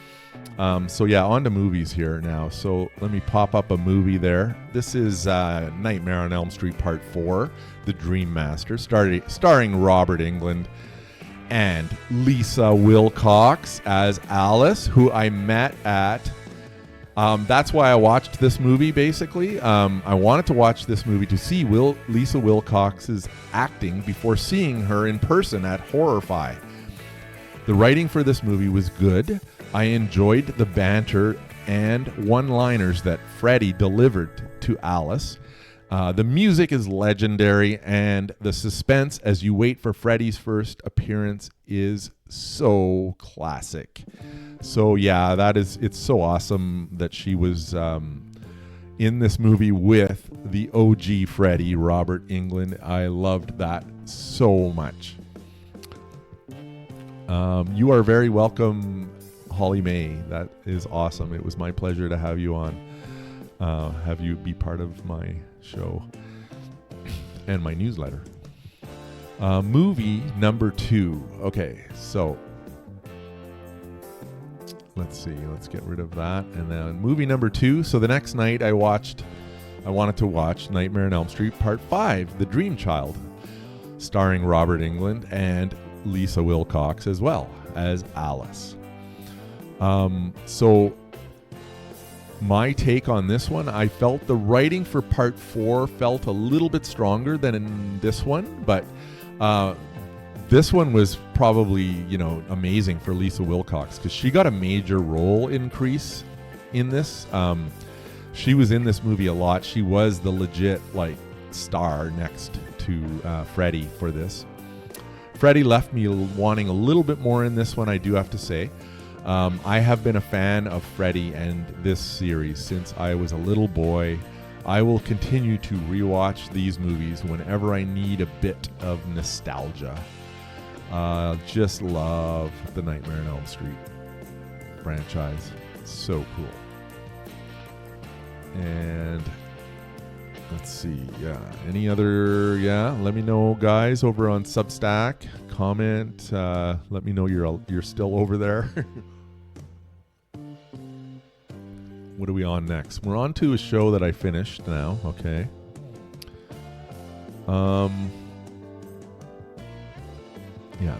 So yeah, on to movies here now. So let me pop up a movie there. This is Nightmare on Elm Street Part 4, The Dream Master, starring Robert Englund and Lisa Wilcox as Alice, who I met at... that's why I watched this movie, basically. I wanted to watch this movie to see Lisa Wilcox's acting before seeing her in person at Horror-Fi. The writing for this movie was good. I enjoyed the banter and one-liners that Freddie delivered to Alice. The music is legendary, and the suspense as you wait for Freddie's first appearance is so classic. So yeah, it's so awesome that she was in this movie with the OG Freddie, Robert Englund. I loved that so much. You are very welcome, Holly May. That is awesome. It was my pleasure to have you on, have you be part of my show and my newsletter. Movie number 2. Okay, so let's see. Let's get rid of that. And then movie number 2. So the next night I wanted to watch Nightmare on Elm Street Part 5, The Dream Child, starring Robert Englund and Lisa Wilcox as well as Alice. So my take on this one, I felt the writing for Part 4 felt a little bit stronger than in this one, but this one was probably, amazing for Lisa Wilcox because she got a major role increase in this. She was in this movie a lot. She was the legit like star next to Freddie for this. Freddie left me wanting a little bit more in this one, I do have to say. I have been a fan of Freddie and this series since I was a little boy. I will continue to rewatch these movies whenever I need a bit of nostalgia. Just love the Nightmare on Elm Street franchise. It's so cool. And let's see, any other, let me know, guys, over on Substack. Comment, let me know you're still over there. What are we on next? We're on to a show that I finished now, okay.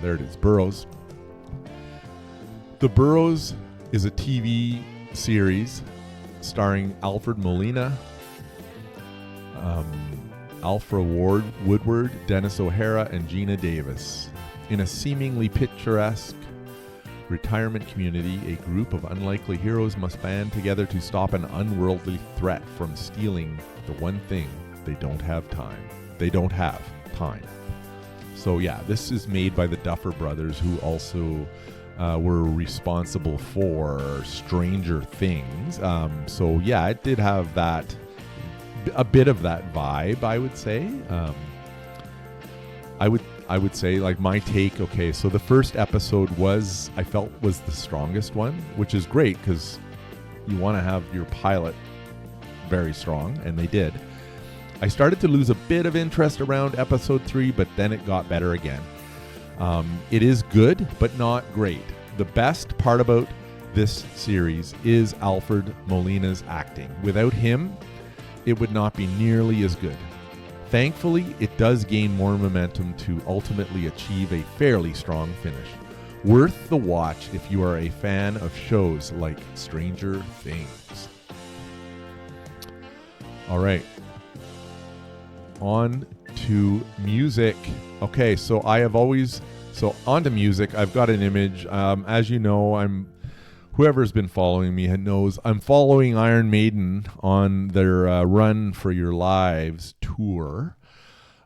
There it is, Burroughs. The Burroughs is a TV series starring Alfred Molina, Alfred Woodward, Dennis O'Hara, and Gina Davis. In a seemingly picturesque retirement community, a group of unlikely heroes must band together to stop an unworldly threat from stealing the one thing they don't have time. So this is made by the Duffer Brothers, who also were responsible for Stranger Things. It did have a bit of that vibe, I would say. I would say, like, my take, okay, so the first episode I felt was the strongest one, which is great because you want to have your pilot very strong, and they did. I started to lose a bit of interest around episode 3, but then it got better again. It is good, but not great. The best part about this series is Alfred Molina's acting. Without him, it would not be nearly as good. Thankfully, it does gain more momentum to ultimately achieve a fairly strong finish. Worth the watch if you are a fan of shows like Stranger Things. All right. On to music. Okay, so on to music. I've got an image. As you know, whoever's been following me knows I'm following Iron Maiden on their Run for Your Lives tour.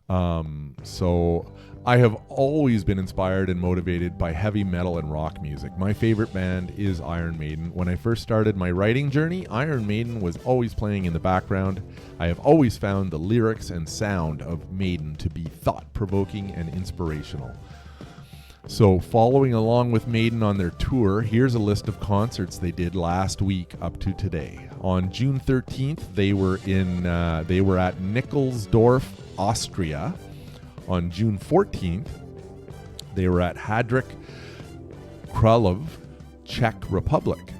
So I have always been inspired and motivated by heavy metal and rock music. My favorite band is Iron Maiden. When I first started my writing journey, Iron Maiden was always playing in the background. I have always found the lyrics and sound of Maiden to be thought-provoking and inspirational. So following along with Maiden on their tour, here's a list of concerts they did last week up to today. On June 13th, they were at Nickelsdorf, Austria. On June 14th, they were at Hadrick Kralov, Czech Republic.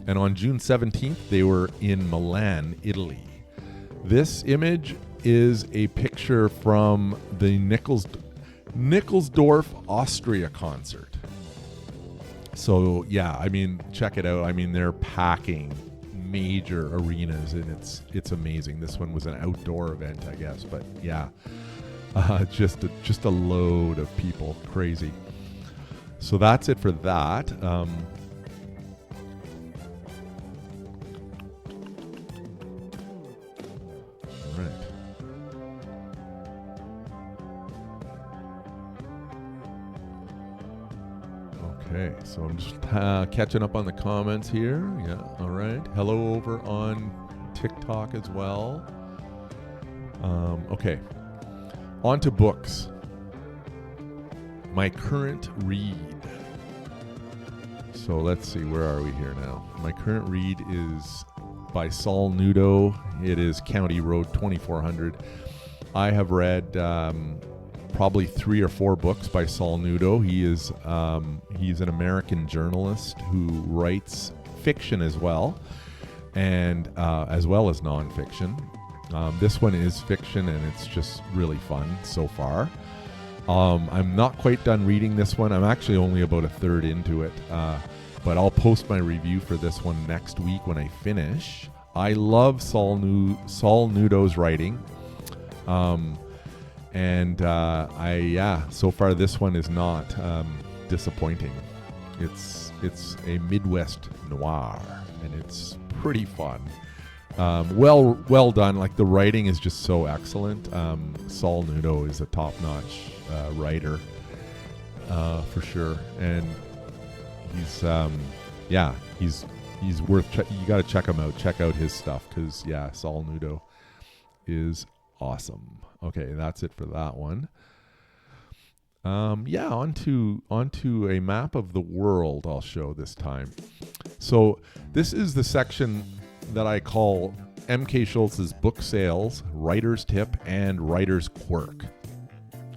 And on June 17th, they were in Milan, Italy. This image is a picture from the Nickelsdorf, Austria concert. So check it out. They're packing major arenas, and it's amazing. This one was an outdoor event, I guess, but just a load of people, crazy. So that's it for that. Okay, so I'm just catching up on the comments here. Yeah, all right. Hello over on TikTok as well. Okay, on to books. My current read. So let's see, where are we here now? My current read is by Saul Nudo. It is County Road 2400. I have read probably 3 or 4 books by Saul Nudo. He's an American journalist who writes fiction as well, and as well as nonfiction. This one is fiction, and it's just really fun so far. I'm not quite done reading this one. I'm actually only about a third into it, but I'll post my review for this one next week when I finish. I love Saul Nudo's writing. So far this one is not disappointing. It's a Midwest noir, and it's pretty fun. Well done. Like, the writing is just so excellent. Saul Nudo is a top-notch writer, for sure, and he's worth. You got to check him out. Check out his stuff, because Saul Nudo is awesome. Okay, that's it for that one. Onto a map of the world I'll show this time. So this is the section that I call MK Schultz's book sales, writer's tip, and writer's quirk.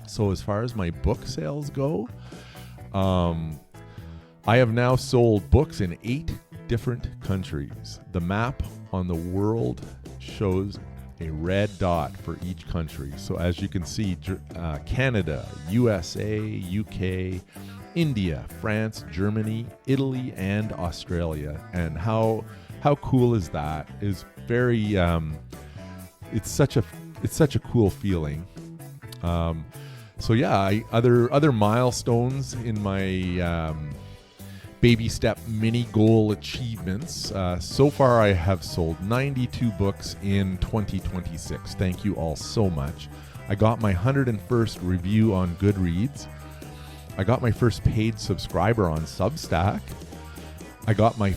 So as far as my book sales go, I have now sold books in 8 different countries. The map on the world shows a red dot for each country. So as you can see, Canada, USA, UK, India, France, Germany, Italy, and Australia. And how cool is that? Is very it's such a cool feeling. Other milestones in my baby step mini goal achievements. So far I have sold 92 books in 2026. Thank you all so much. I got my 101st review on Goodreads. I got my first paid subscriber on Substack. I got my I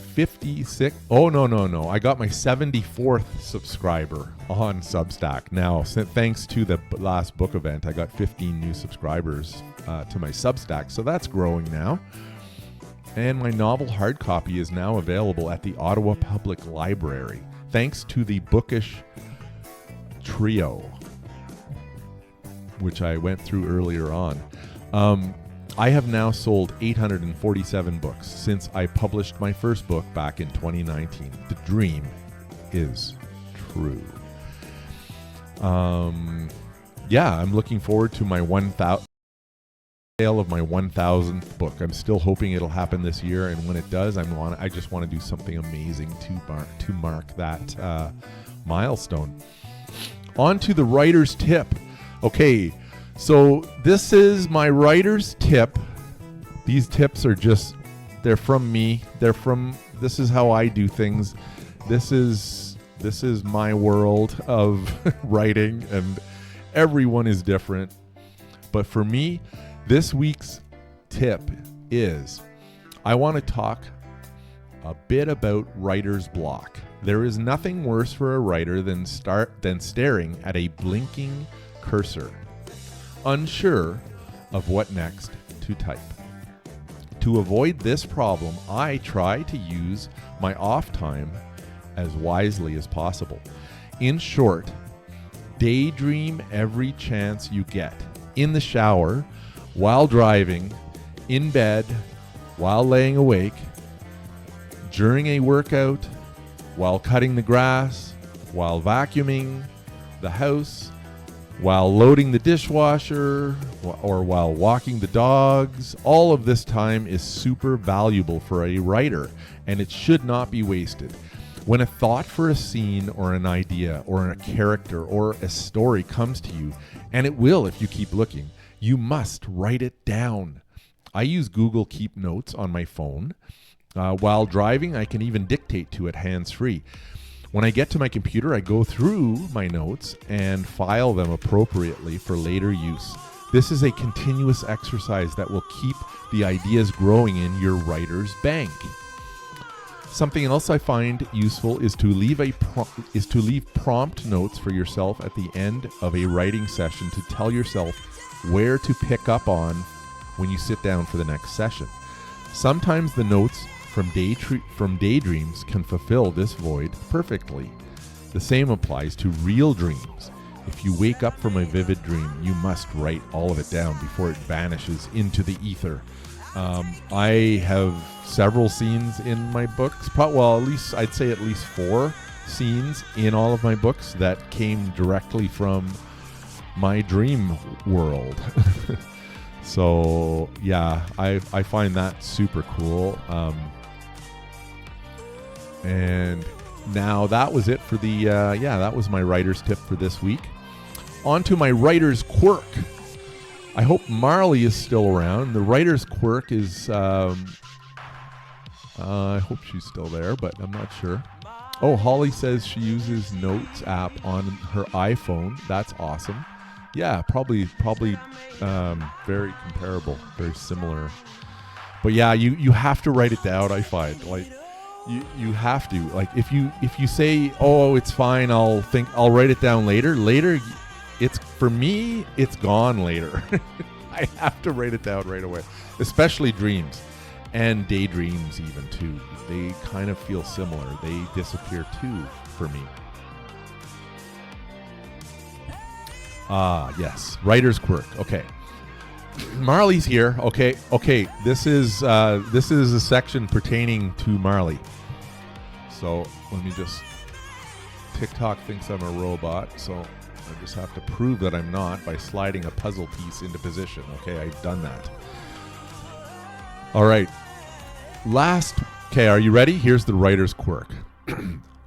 got my 74th subscriber on Substack. Now, thanks to the last book event, I got 15 new subscribers to my Substack, so that's growing now. And my novel hard copy is now available at the Ottawa Public Library, thanks to the Bookish Trio, which I went through earlier on. I have now sold 847 books since I published my first book back in 2019. The dream is true. I'm looking forward to my 1,000th sale of my 1,000th book. I'm still hoping it'll happen this year, and when it does, I just want to do something amazing to mark that milestone. On to the writer's tip. Okay, so this is my writer's tip. These tips are they're from me. This is how I do things. This is my world of writing, and everyone is different. But for me, this week's tip is I want to talk a bit about writer's block. There is nothing worse for a writer than staring at a blinking cursor, unsure of what next to type. To avoid this problem, I try to use my off time as wisely as possible. In short, daydream every chance you get. In the shower, while driving, in bed, while laying awake, during a workout, while cutting the grass, while vacuuming the house, while loading the dishwasher, or while walking the dogs. All of this time is super valuable for a writer, and it should not be wasted. When a thought for a scene or an idea or a character or a story comes to you, and it will if you keep looking, you must write it down. I use Google Keep Notes on my phone. While driving, I can even dictate to it hands-free. When I get to my computer, I go through my notes and file them appropriately for later use. This is a continuous exercise that will keep the ideas growing in your writer's bank. Something else I find useful is to leave prompt notes for yourself at the end of a writing session to tell yourself where to pick up on when you sit down for the next session. Sometimes the notes from daydreams can fulfill this void perfectly. The same applies to real dreams. If you wake up from a vivid dream, you must write all of it down before it vanishes into the ether. I have several scenes in my books. I'd say at least 4 scenes in all of my books that came directly from my dream world. So yeah, I find that super cool. And now that was it for that was my writer's tip for this week. On to my writer's quirk. I hope Marley is still around. The writer's quirk is I hope she's still there, but I'm not sure. Oh, Holly says she uses Notes app on her iPhone. That's awesome. Yeah, probably very comparable, very similar. But yeah, you have to write it down, I find. Like you have to. Like if you say, "Oh, it's fine, I'll write it down later." Later, it's for me, it's gone later. I have to write it down right away. Especially dreams and daydreams even too. They kind of feel similar. They disappear too for me. Yes, writer's quirk. Okay, Marley's here. Okay. This is a section pertaining to Marley. So let me just. TikTok thinks I'm a robot, so I just have to prove that I'm not by sliding a puzzle piece into position. Okay, I've done that. All right. Okay, are you ready? Here's the writer's quirk.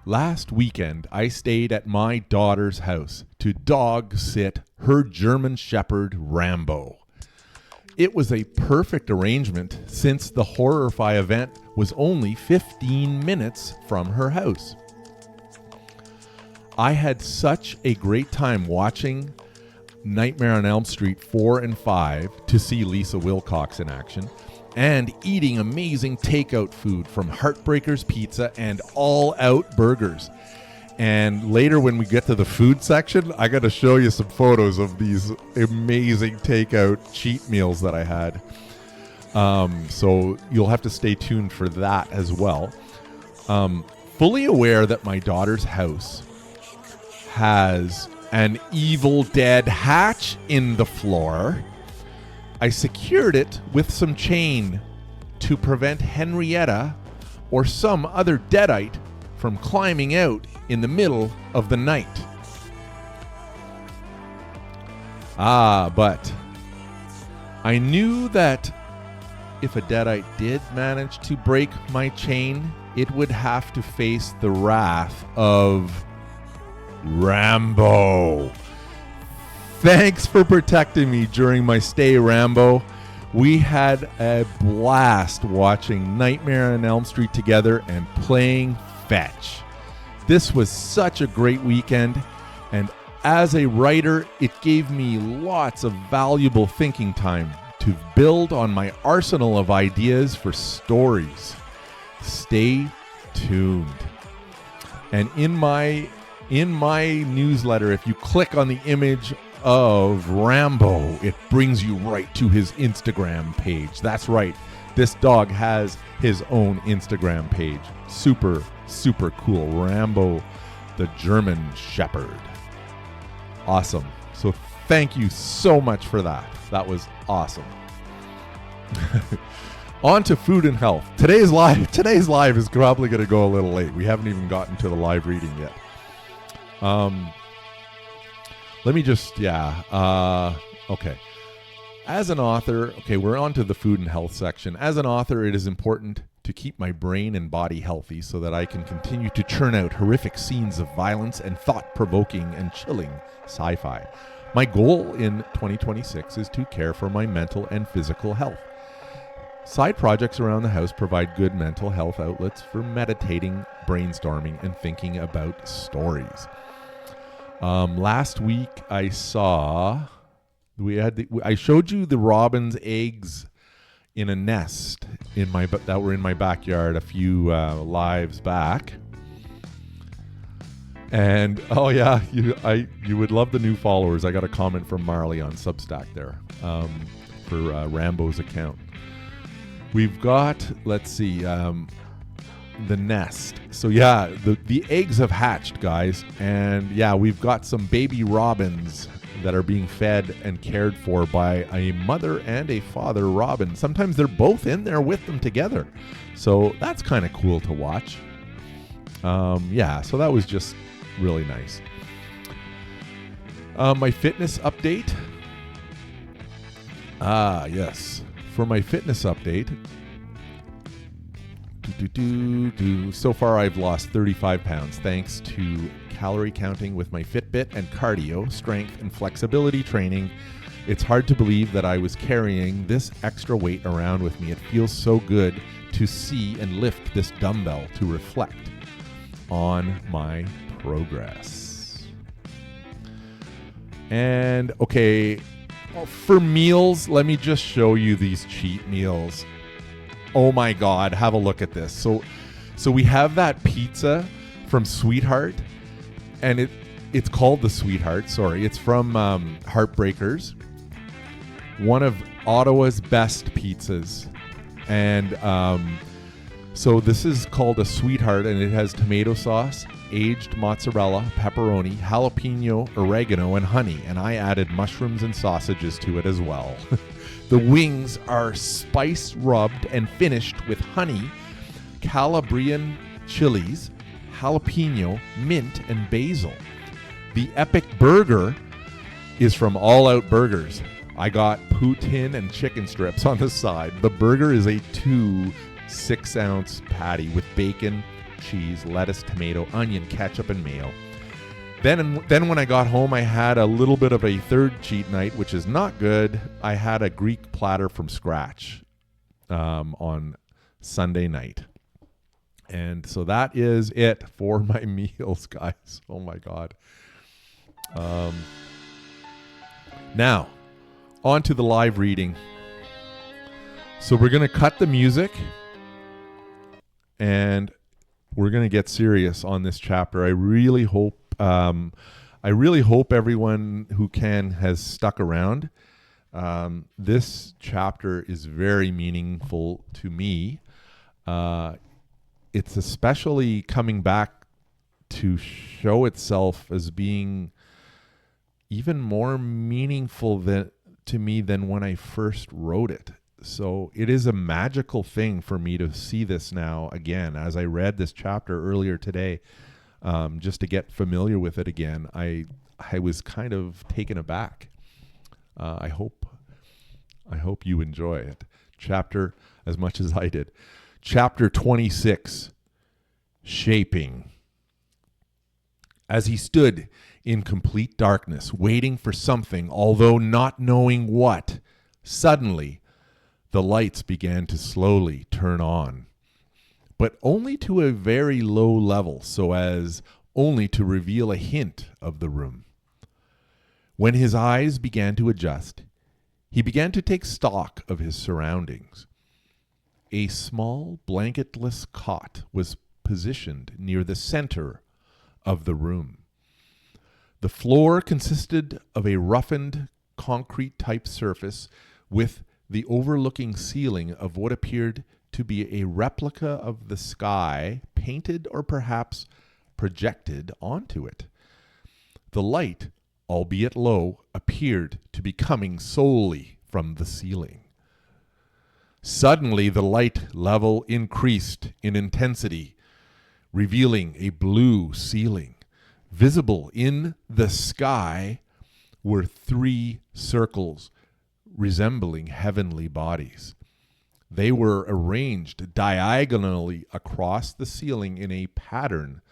Last weekend, I stayed at my daughter's house to dog sit her German Shepherd, Rambo. It was a perfect arrangement since the Horrify event was only 15 minutes from her house. I had such a great time watching Nightmare on Elm Street 4 and 5 to see Lisa Wilcox in action, and eating amazing takeout food from Heartbreakers Pizza and All Out Burgers. And later when we get to the food section, I got to show you some photos of these amazing takeout cheat meals that I had. So you'll have to stay tuned for that as well. Fully aware that my daughter's house has an Evil Dead hatch in the floor, I secured it with some chain to prevent Henrietta or some other deadite from climbing out in the middle of the night. But I knew that if a deadite did manage to break my chain, it would have to face the wrath of Rambo. Thanks for protecting me during my stay, Rambo. We had a blast watching Nightmare on Elm Street together and playing fetch. This was such a great weekend, and as a writer, it gave me lots of valuable thinking time to build on my arsenal of ideas for stories. Stay tuned. And in my newsletter, if you click on the image of Rambo, it brings you right to his Instagram page. That's right. This dog has his own Instagram page. Super, super cool. Rambo, the German Shepherd. Awesome. So thank you so much for that. That was awesome. On to food and health. Today's live is probably going to go a little late. We haven't even gotten to the live reading yet. Let me just, okay. As an author, we're on to the food and health section. As an author, it is important to keep my brain and body healthy so that I can continue to churn out horrific scenes of violence and thought-provoking and chilling sci-fi. My goal in 2026 is to care for my mental and physical health. Side projects around the house provide good mental health outlets for meditating, brainstorming, and thinking about stories. Last week I showed you the robin's eggs in a nest that were in my backyard a few lives back. And you would love the new followers. I got a comment from Marley on Substack there for Rambo's account. We've got, the nest. So the eggs have hatched, guys, and we've got some baby robins that are being fed and cared for by a mother and a father robin. Sometimes they're both in there with them together, so that's kind of cool to watch. So that was just really nice. My fitness update. Yes, for my fitness update. So far, I've lost 35 pounds thanks to calorie counting with my Fitbit and cardio, strength, and flexibility training It's hard to believe that I was carrying this extra weight around with me. It feels so good to see and lift this dumbbell to reflect on my progress. And okay, for meals, let me just show you these cheat meals. Oh my God, have a look at this. So we have that pizza from Sweetheart, and it's called the Sweetheart. Sorry, it's from Heartbreakers, one of Ottawa's best pizzas. And so this is called a Sweetheart, and it has tomato sauce, aged mozzarella, pepperoni, jalapeno, oregano, and honey. And I added mushrooms and sausages to it as well. The wings are spice rubbed and finished with honey, Calabrian chilies, jalapeno, mint, and basil. The epic burger is from All Out Burgers. I got poutine and chicken strips on the side. The burger is a 2 6-ounce patty with bacon, cheese, lettuce, tomato, onion, ketchup, and mayo. Then when I got home, I had a little bit of a third cheat night, which is not good. I had a Greek platter from scratch on Sunday night. And so that is it for my meals, guys. Oh my God. Now, on to the live reading. So we're going to cut the music and we're going to get serious on this chapter. I really hope everyone who can has stuck around. This chapter is very meaningful to me. It's especially coming back to show itself as being even more meaningful to me than when I first wrote it. So it is a magical thing for me to see this now again. As I read this chapter earlier today, just to get familiar with it again, I was kind of taken aback. I hope you enjoy it. Chapter as much as I did. Chapter 26, Shaping. As he stood in complete darkness, waiting for something, although not knowing what, suddenly the lights began to slowly turn on, but only to a very low level, so as only to reveal a hint of the room. When his eyes began to adjust, he began to take stock of his surroundings. A small blanketless cot was positioned near the center of the room. The floor consisted of a roughened concrete-type surface with the overlooking ceiling of what appeared to be a replica of the sky, painted or perhaps projected onto it. The light, albeit low, appeared to be coming solely from the ceiling. Suddenly, the light level increased in intensity, revealing a blue ceiling. Visible in the sky were 3 circles resembling heavenly bodies. They were arranged diagonally across the ceiling in a pattern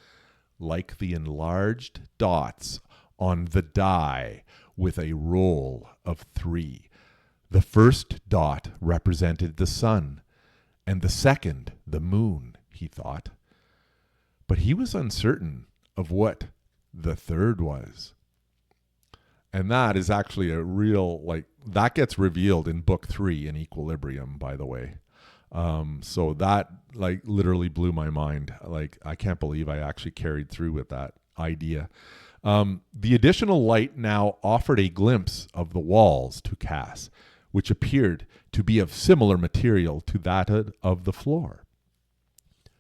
like the enlarged dots on the die with a roll of 3. The first dot represented the sun, and the second the moon, he thought. But he was uncertain of what the third was. And that is actually a real, that gets revealed in book 3 in Equilibrium, by the way. So that literally blew my mind. I can't believe I actually carried through with that idea. The additional light now offered a glimpse of the walls to Cass, which appeared to be of similar material to that of the floor.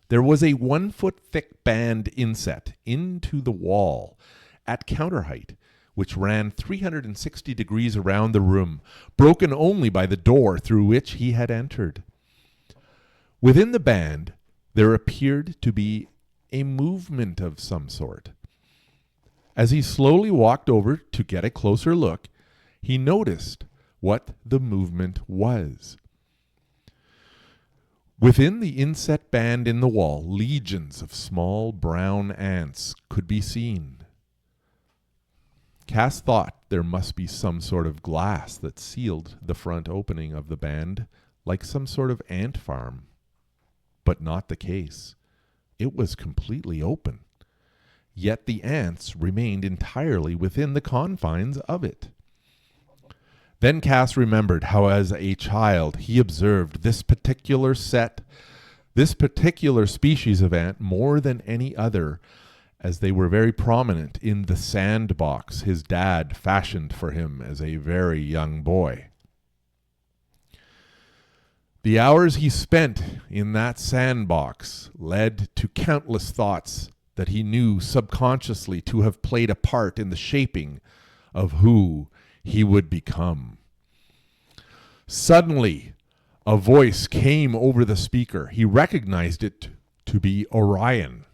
There was a 1-foot thick band inset into the wall at counter height, which ran 360 degrees around the room, broken only by the door through which he had entered. Within the band, there appeared to be a movement of some sort. As he slowly walked over to get a closer look, he noticed what the movement was. Within the inset band in the wall, legions of small brown ants could be seen. Cass thought there must be some sort of glass that sealed the front opening of the band, like some sort of ant farm. But not the case. It was completely open. Yet the ants remained entirely within the confines of it. Then Cass remembered how as a child he observed this particular species of ant more than any other, as they were very prominent in the sandbox his dad fashioned for him as a very young boy. The hours he spent in that sandbox led to countless thoughts that he knew subconsciously to have played a part in the shaping of who he would become. Suddenly, a voice came over the speaker. He recognized it to be Orion.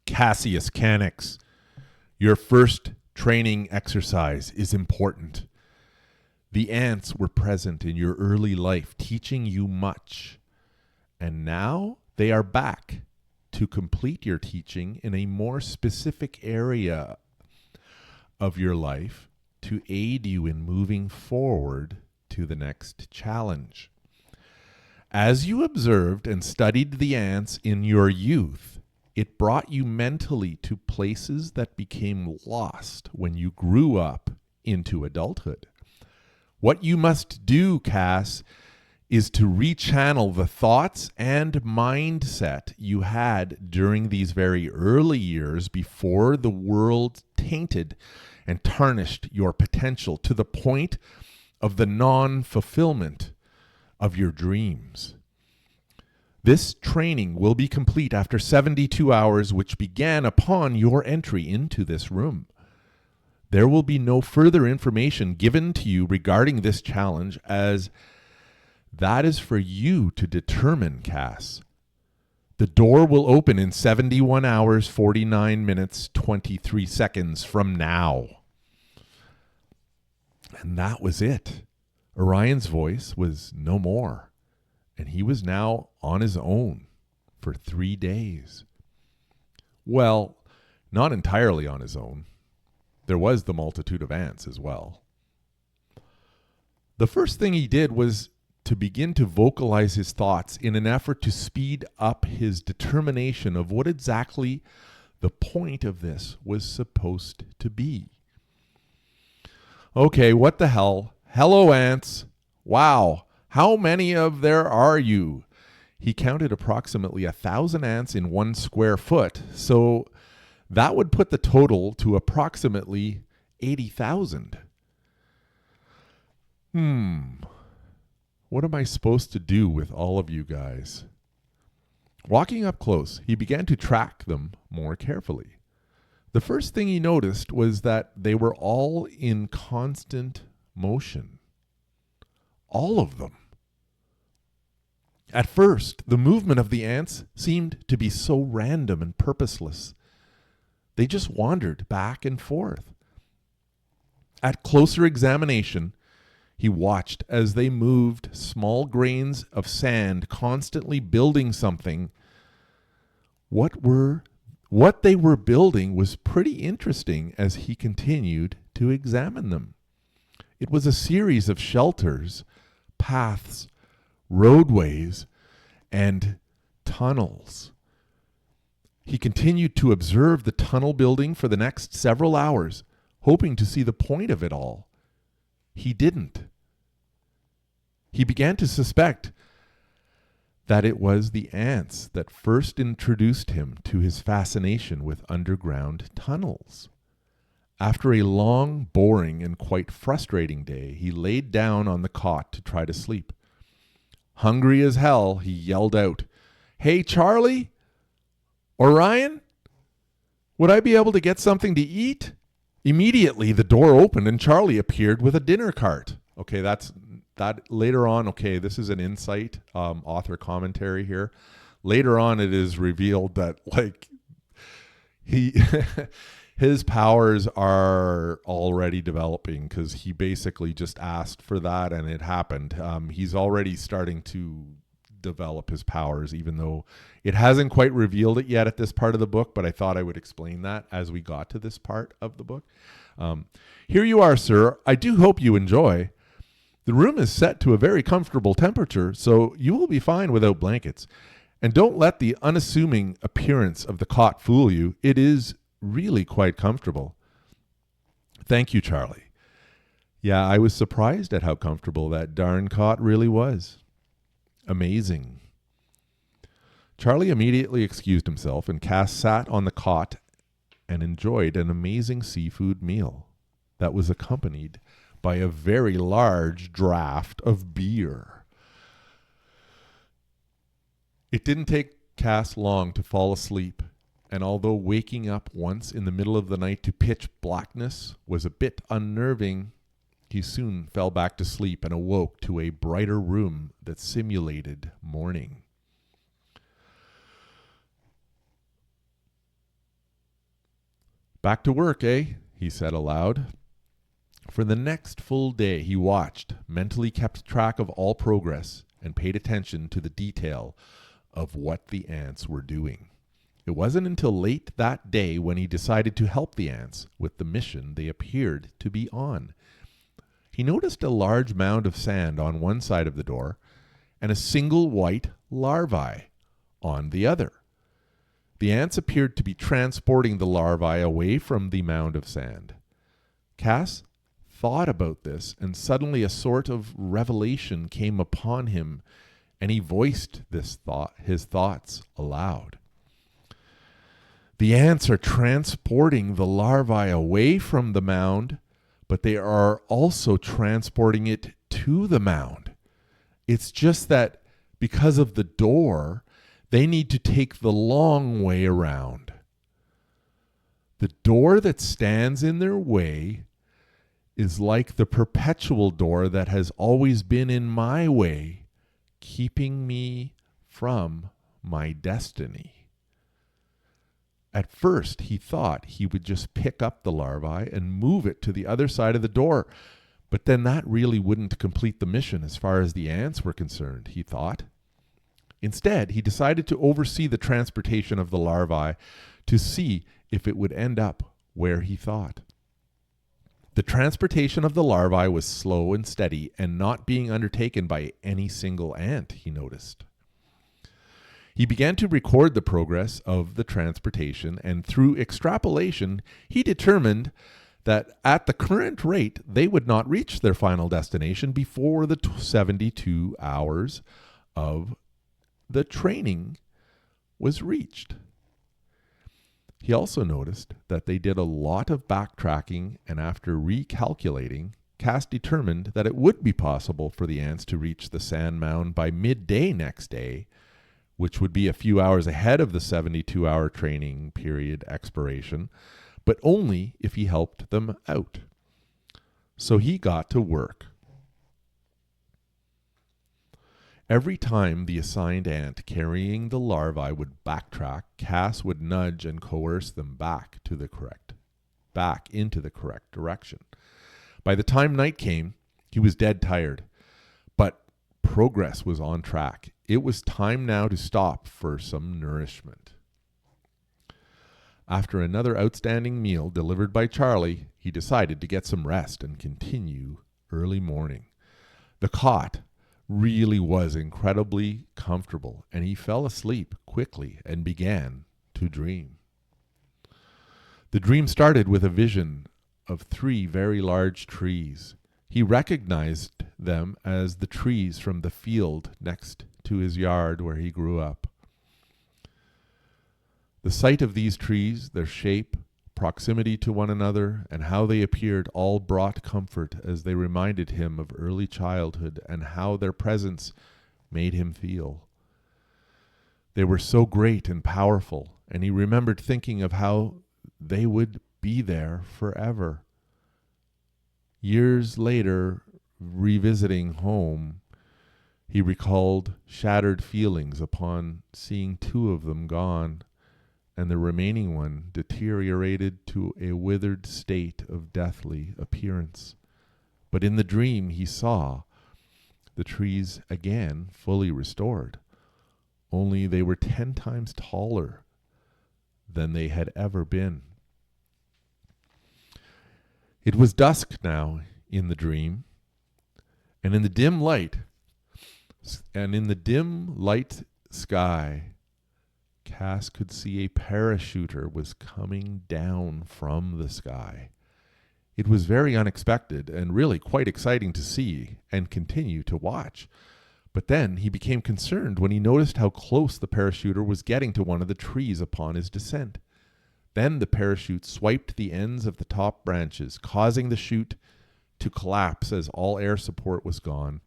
Cassius Canix, your first training exercise is important. The ants were present in your early life, teaching you much. And now they are back to complete your teaching in a more specific area of your life to aid you in moving forward to the next challenge. As you observed and studied the ants in your youth, it brought you mentally to places that became lost when you grew up into adulthood. What you must do, Cass, is to rechannel the thoughts and mindset you had during these very early years before the world tainted and tarnished your potential to the point of the non-fulfillment of your dreams. This training will be complete after 72 hours, which began upon your entry into this room. There will be no further information given to you regarding this challenge, as that is for you to determine, Cass. The door will open in 71 hours, 49 minutes, 23 seconds from now. And that was it. Orion's voice was no more, and he was now on his own for 3 days. Well, not entirely on his own. There was the multitude of ants as well. The first thing he did was to begin to vocalize his thoughts in an effort to speed up his determination of what exactly the point of this was supposed to be. Okay, what the hell? Hello, ants. Wow, how many of there are you? He counted approximately 1,000 ants in 1 square foot, so that would put the total to approximately 80,000. What am I supposed to do with all of you guys? Walking up close, he began to track them more carefully. The first thing he noticed was that they were all in constant motion. All of them. At first, the movement of the ants seemed to be so random and purposeless. They just wandered back and forth. At closer examination, he watched as they moved small grains of sand, constantly building something. What they were building was pretty interesting as he continued to examine them. It was a series of shelters, paths, roadways, and tunnels. He continued to observe the tunnel building for the next several hours, hoping to see the point of it all. He didn't. He began to suspect that it was the ants that first introduced him to his fascination with underground tunnels. After a long, boring, and quite frustrating day, he laid down on the cot to try to sleep. Hungry as hell, he yelled out, "Hey, Charlie? Orion? Would I be able to get something to eat?" Immediately, the door opened and Charlie appeared with a dinner cart. Okay, that later on. Okay, this is an insight, author commentary here. Later on, it is revealed that his powers are already developing, because he basically just asked for that and it happened. He's already starting to develop his powers, even though it hasn't quite revealed it yet at this part of the book, but I thought I would explain that as we got to this part of the book. Here you are, sir. I do hope you enjoy. The room is set to a very comfortable temperature, so you will be fine without blankets. And don't let the unassuming appearance of the cot fool you. It is really quite comfortable. Thank you, Charlie. Yeah, I was surprised at how comfortable that darn cot really was. Amazing. Charlie immediately excused himself, and Cass sat on the cot and enjoyed an amazing seafood meal that was accompanied by a very large draught of beer. It didn't take Cass long to fall asleep, and although waking up once in the middle of the night to pitch blackness was a bit unnerving, he soon fell back to sleep and awoke to a brighter room that simulated morning. Back to work, eh? He said aloud. For the next full day, he watched, mentally kept track of all progress, and paid attention to the detail of what the ants were doing. It wasn't until late that day when he decided to help the ants with the mission they appeared to be on. He noticed a large mound of sand on one side of the door and a single white larvae on the other. The ants appeared to be transporting the larvae away from the mound of sand. Cass thought about this, and suddenly a sort of revelation came upon him, and he voiced his thoughts aloud. The ants are transporting the larvae away from the mound, but they are also transporting it to the mound. It's just that because of the door, they need to take the long way around. The door that stands in their way is like the perpetual door that has always been in my way, keeping me from my destiny. At first, he thought he would just pick up the larvae and move it to the other side of the door, but then that really wouldn't complete the mission as far as the ants were concerned, he thought. Instead, he decided to oversee the transportation of the larvae to see if it would end up where he thought. The transportation of the larvae was slow and steady and not being undertaken by any single ant, he noticed. He began to record the progress of the transportation, and through extrapolation, he determined that at the current rate, they would not reach their final destination before the 72 hours of the training was reached. He also noticed that they did a lot of backtracking, and after recalculating, Cass determined that it would be possible for the ants to reach the sand mound by midday next day, which would be a few hours ahead of the 72-hour training period expiration, but only if he helped them out. So he got to work. Every time the assigned ant carrying the larvae would backtrack, Cass would nudge and coerce them back into the correct direction. By the time night came, he was dead tired, but progress was on track. It was time now to stop for some nourishment. After another outstanding meal delivered by Charlie, he decided to get some rest and continue early morning. The cot really was incredibly comfortable, and he fell asleep quickly and began to dream. The dream started with a vision of 3 very large trees. He recognized them as the trees from the field next to his yard where he grew up. The sight of these trees, their shape, proximity to one another, and how they appeared all brought comfort as they reminded him of early childhood and how their presence made him feel. They were so great and powerful, and he remembered thinking of how they would be there forever. Years later, revisiting home, he recalled shattered feelings upon seeing 2 of them gone, and the remaining one deteriorated to a withered state of deathly appearance. But in the dream he saw the trees again fully restored, only they were 10 times taller than they had ever been. It was dusk now in the dream, and in the dim light sky, Cass could see a parachuter was coming down from the sky. It was very unexpected and really quite exciting to see and continue to watch. But then he became concerned when he noticed how close the parachuter was getting to one of the trees upon his descent. Then the parachute swiped the ends of the top branches, causing the chute to collapse as all air support was gone.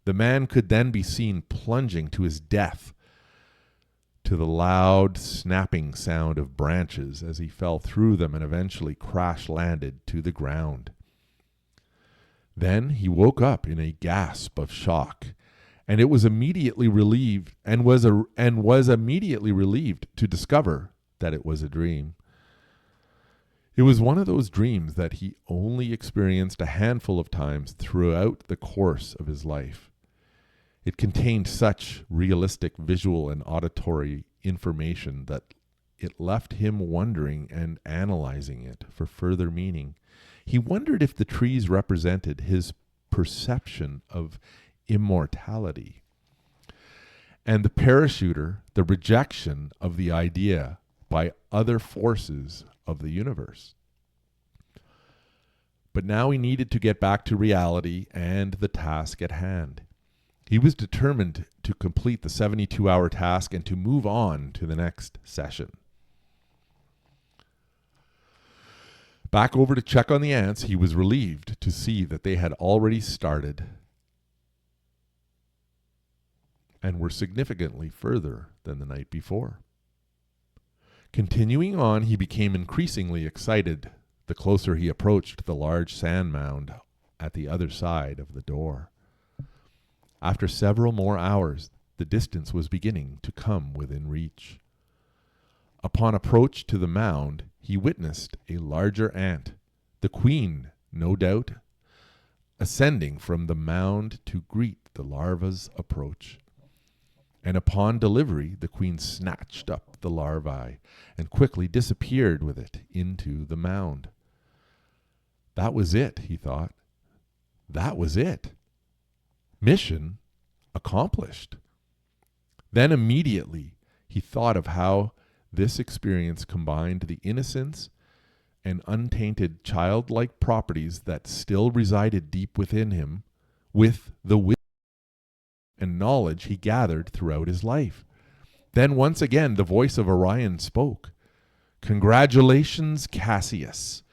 The man could then be seen plunging to his death to the loud snapping sound of branches as he fell through them and eventually crash-landed to the ground. Then he woke up in a gasp of shock, and was immediately relieved to discover that it was a dream. It was one of those dreams that he only experienced a handful of times throughout the course of his life. It contained such realistic visual and auditory information that it left him wondering and analyzing it for further meaning. He wondered if the trees represented his perception of immortality, and the parachuter, the rejection of the idea by other forces of the universe. But now he needed to get back to reality and the task at hand. He was determined to complete the 72-hour task and to move on to the next session. Back over to check on the ants, he was relieved to see that they had already started and were significantly further than the night before. Continuing on, he became increasingly excited the closer he approached the large sand mound at the other side of the door. After several more hours, the distance was beginning to come within reach. Upon approach to the mound, he witnessed a larger ant, the queen, no doubt, ascending from the mound to greet the larva's approach. And upon delivery, the queen snatched up the larvae and quickly disappeared with it into the mound. That was it, he thought. That was it. Mission accomplished. Then immediately he thought of how this experience combined the innocence and untainted childlike properties that still resided deep within him with the wisdom and knowledge he gathered throughout his life. Then once again the voice of Orion spoke. "Congratulations, Cassius.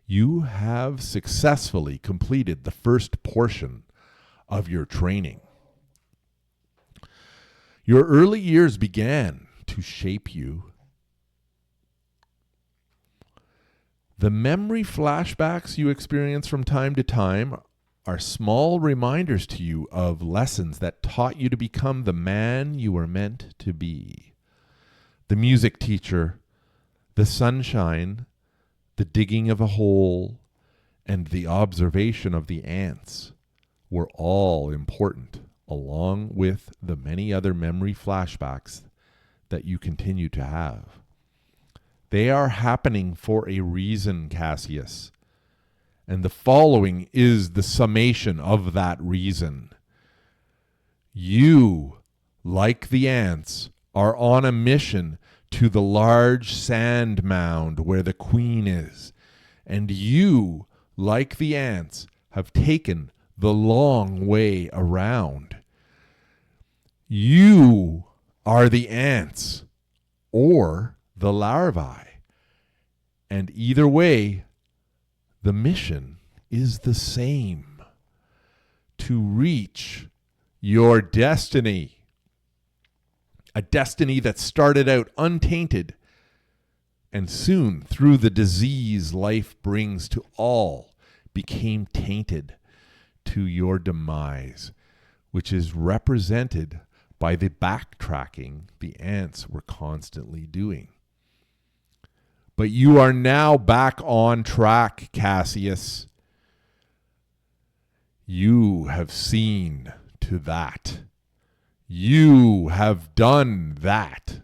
You have successfully completed the first portion of your training. Your early years began to shape you. The memory flashbacks you experience from time to time are small reminders to you of lessons that taught you to become the man you were meant to be. The music teacher, the sunshine, the digging of a hole, and the observation of the ants were all important, along with the many other memory flashbacks that you continue to have. They are happening for a reason, Cassius. And the following is the summation of that reason. You, like the ants, are on a mission to the large sand mound where the queen is. And you, like the ants, have taken the long way around. You are the ants or the larvae. And either way, the mission is the same: to reach your destiny. A destiny that started out untainted and soon, through the disease life brings to all, became tainted to your demise, which is represented by the backtracking the ants were constantly doing. But you are now back on track, Cassius. You have seen to that. You have done that.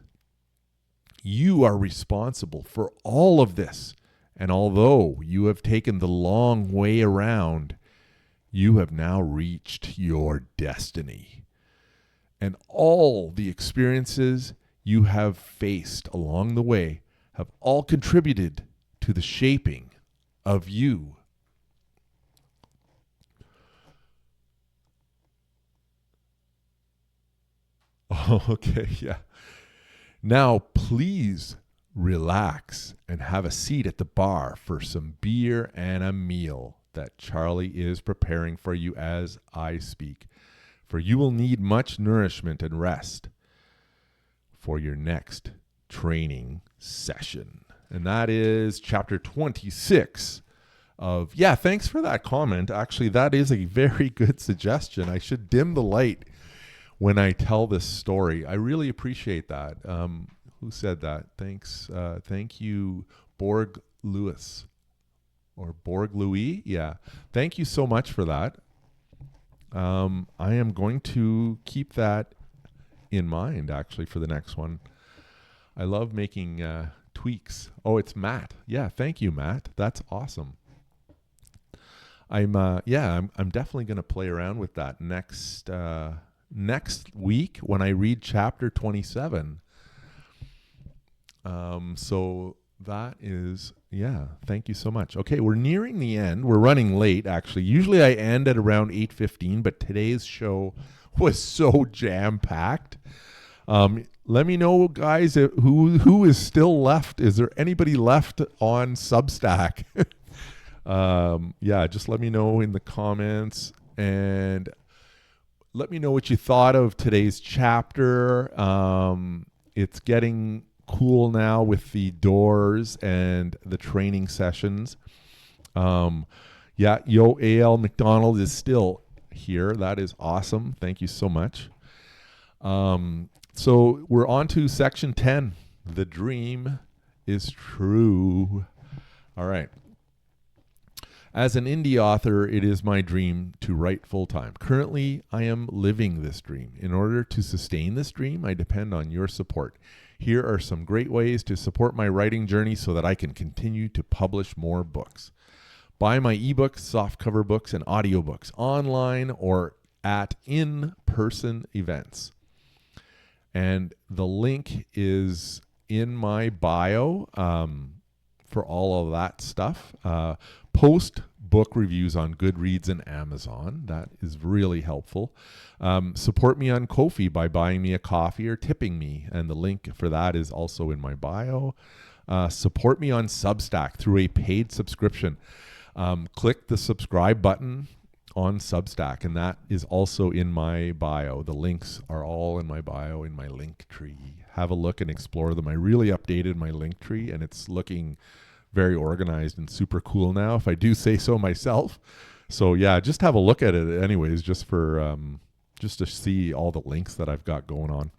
You are responsible for all of this. And although you have taken the long way around, you have now reached your destiny. And all the experiences you have faced along the way have all contributed to the shaping of you. Oh, okay, yeah. Now, please relax and have a seat at the bar for some beer and a meal that Charlie is preparing for you as I speak. For you will need much nourishment and rest for your next training session. And that is chapter 26 of, yeah, thanks for that comment. Actually, that is a very good suggestion. I should dim the light when I tell this story. I really appreciate that. Who said that? Thanks. Thank you, Borg Lewis or Borg Louis. Yeah. Thank you so much for that. I am going to keep that in mind, actually, for the next one. I love making tweaks. Oh, it's Matt. Yeah. Thank you, Matt. That's awesome. I'm definitely going to play around with that next week when I read chapter 27. So that is, yeah, thank you so much. Okay, we're nearing the end. We're running late, actually. Usually I end at around 8:15, but today's show was so jam-packed. Let me know, guys, who is still left. Is there anybody left on Substack? Yeah, just let me know in the comments, and let me know what you thought of today's chapter. It's getting cool now with the doors and the training sessions. Yeah, Yo AL McDonald is still here. That is awesome. Thank you so much. So we're on to section 10. The dream is true. All right. As an indie author, it is my dream to write full-time. Currently, I am living this dream. In order to sustain this dream, I depend on your support. Here are some great ways to support my writing journey so that I can continue to publish more books. Buy my ebooks, softcover books, and audiobooks online or at in-person events. And the link is in my bio for all of that stuff. Post book reviews on Goodreads and Amazon. That is really helpful. Support me on Ko-fi by buying me a coffee or tipping me, and the link for that is also in my bio. Support me on Substack through a paid subscription. Click the subscribe button on Substack, and that is also in my bio. The links are all in my bio in my link tree. Have a look and explore them. I really updated my link tree, and it's looking very organized and super cool now, if I do say so myself. So yeah, just have a look at it anyways, just for just to see all the links that I've got going on.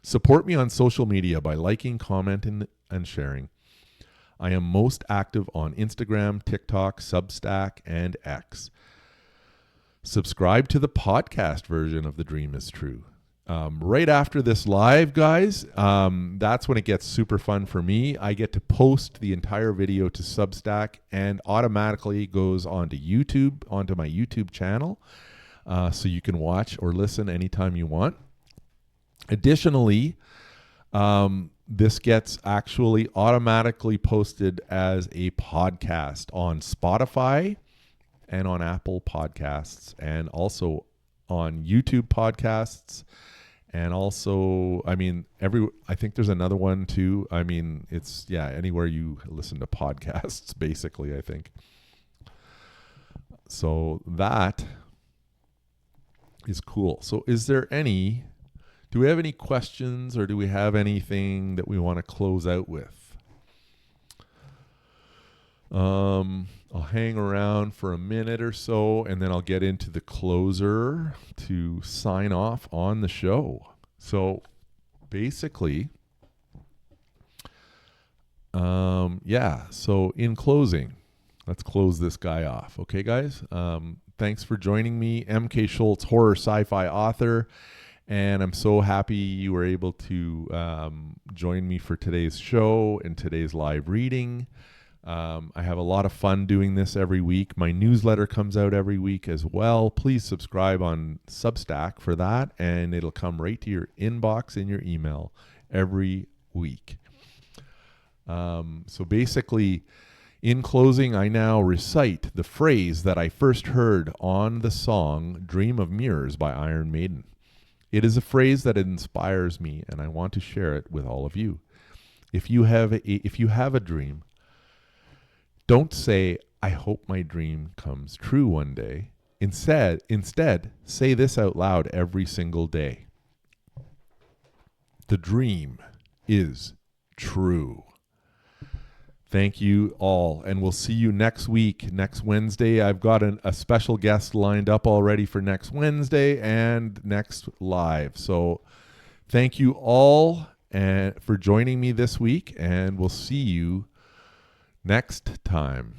Support me on social media by liking, commenting, and sharing. I am most active on Instagram, TikTok, Substack, and X. Subscribe to the podcast version of The Dream is True. Right after this live, guys, that's when it gets super fun for me. I get to post the entire video to Substack and automatically goes onto YouTube, onto my YouTube channel, so you can watch or listen anytime you want. Additionally, this gets actually automatically posted as a podcast on Spotify and on Apple Podcasts, and also on YouTube podcasts. And also, I think there's another one too. I mean, it's, yeah, anywhere you listen to podcasts, basically, I think. So that is cool. So do we have any questions, or do we have anything that we want to close out with? I'll hang around for a minute or so, and then I'll get into the closer to sign off on the show. So basically, so in closing, let's close this guy off. Okay, guys? Thanks for joining me, MK Schultz, horror sci-fi author. And I'm so happy you were able to join me for today's show and today's live reading. I have a lot of fun doing this every week. My newsletter comes out every week as well. Please subscribe on Substack for that, and it'll come right to your inbox in your email every week. So basically, in closing, I now recite the phrase that I first heard on the song Dream of Mirrors by Iron Maiden. It is a phrase that inspires me, and I want to share it with all of you. If you have a dream, don't say, I hope my dream comes true one day. Instead, say this out loud every single day. The dream is true. Thank you all, and we'll see you next week, next Wednesday. I've got a special guest lined up already for next Wednesday and next live. So thank you all for joining me this week, and we'll see you next time.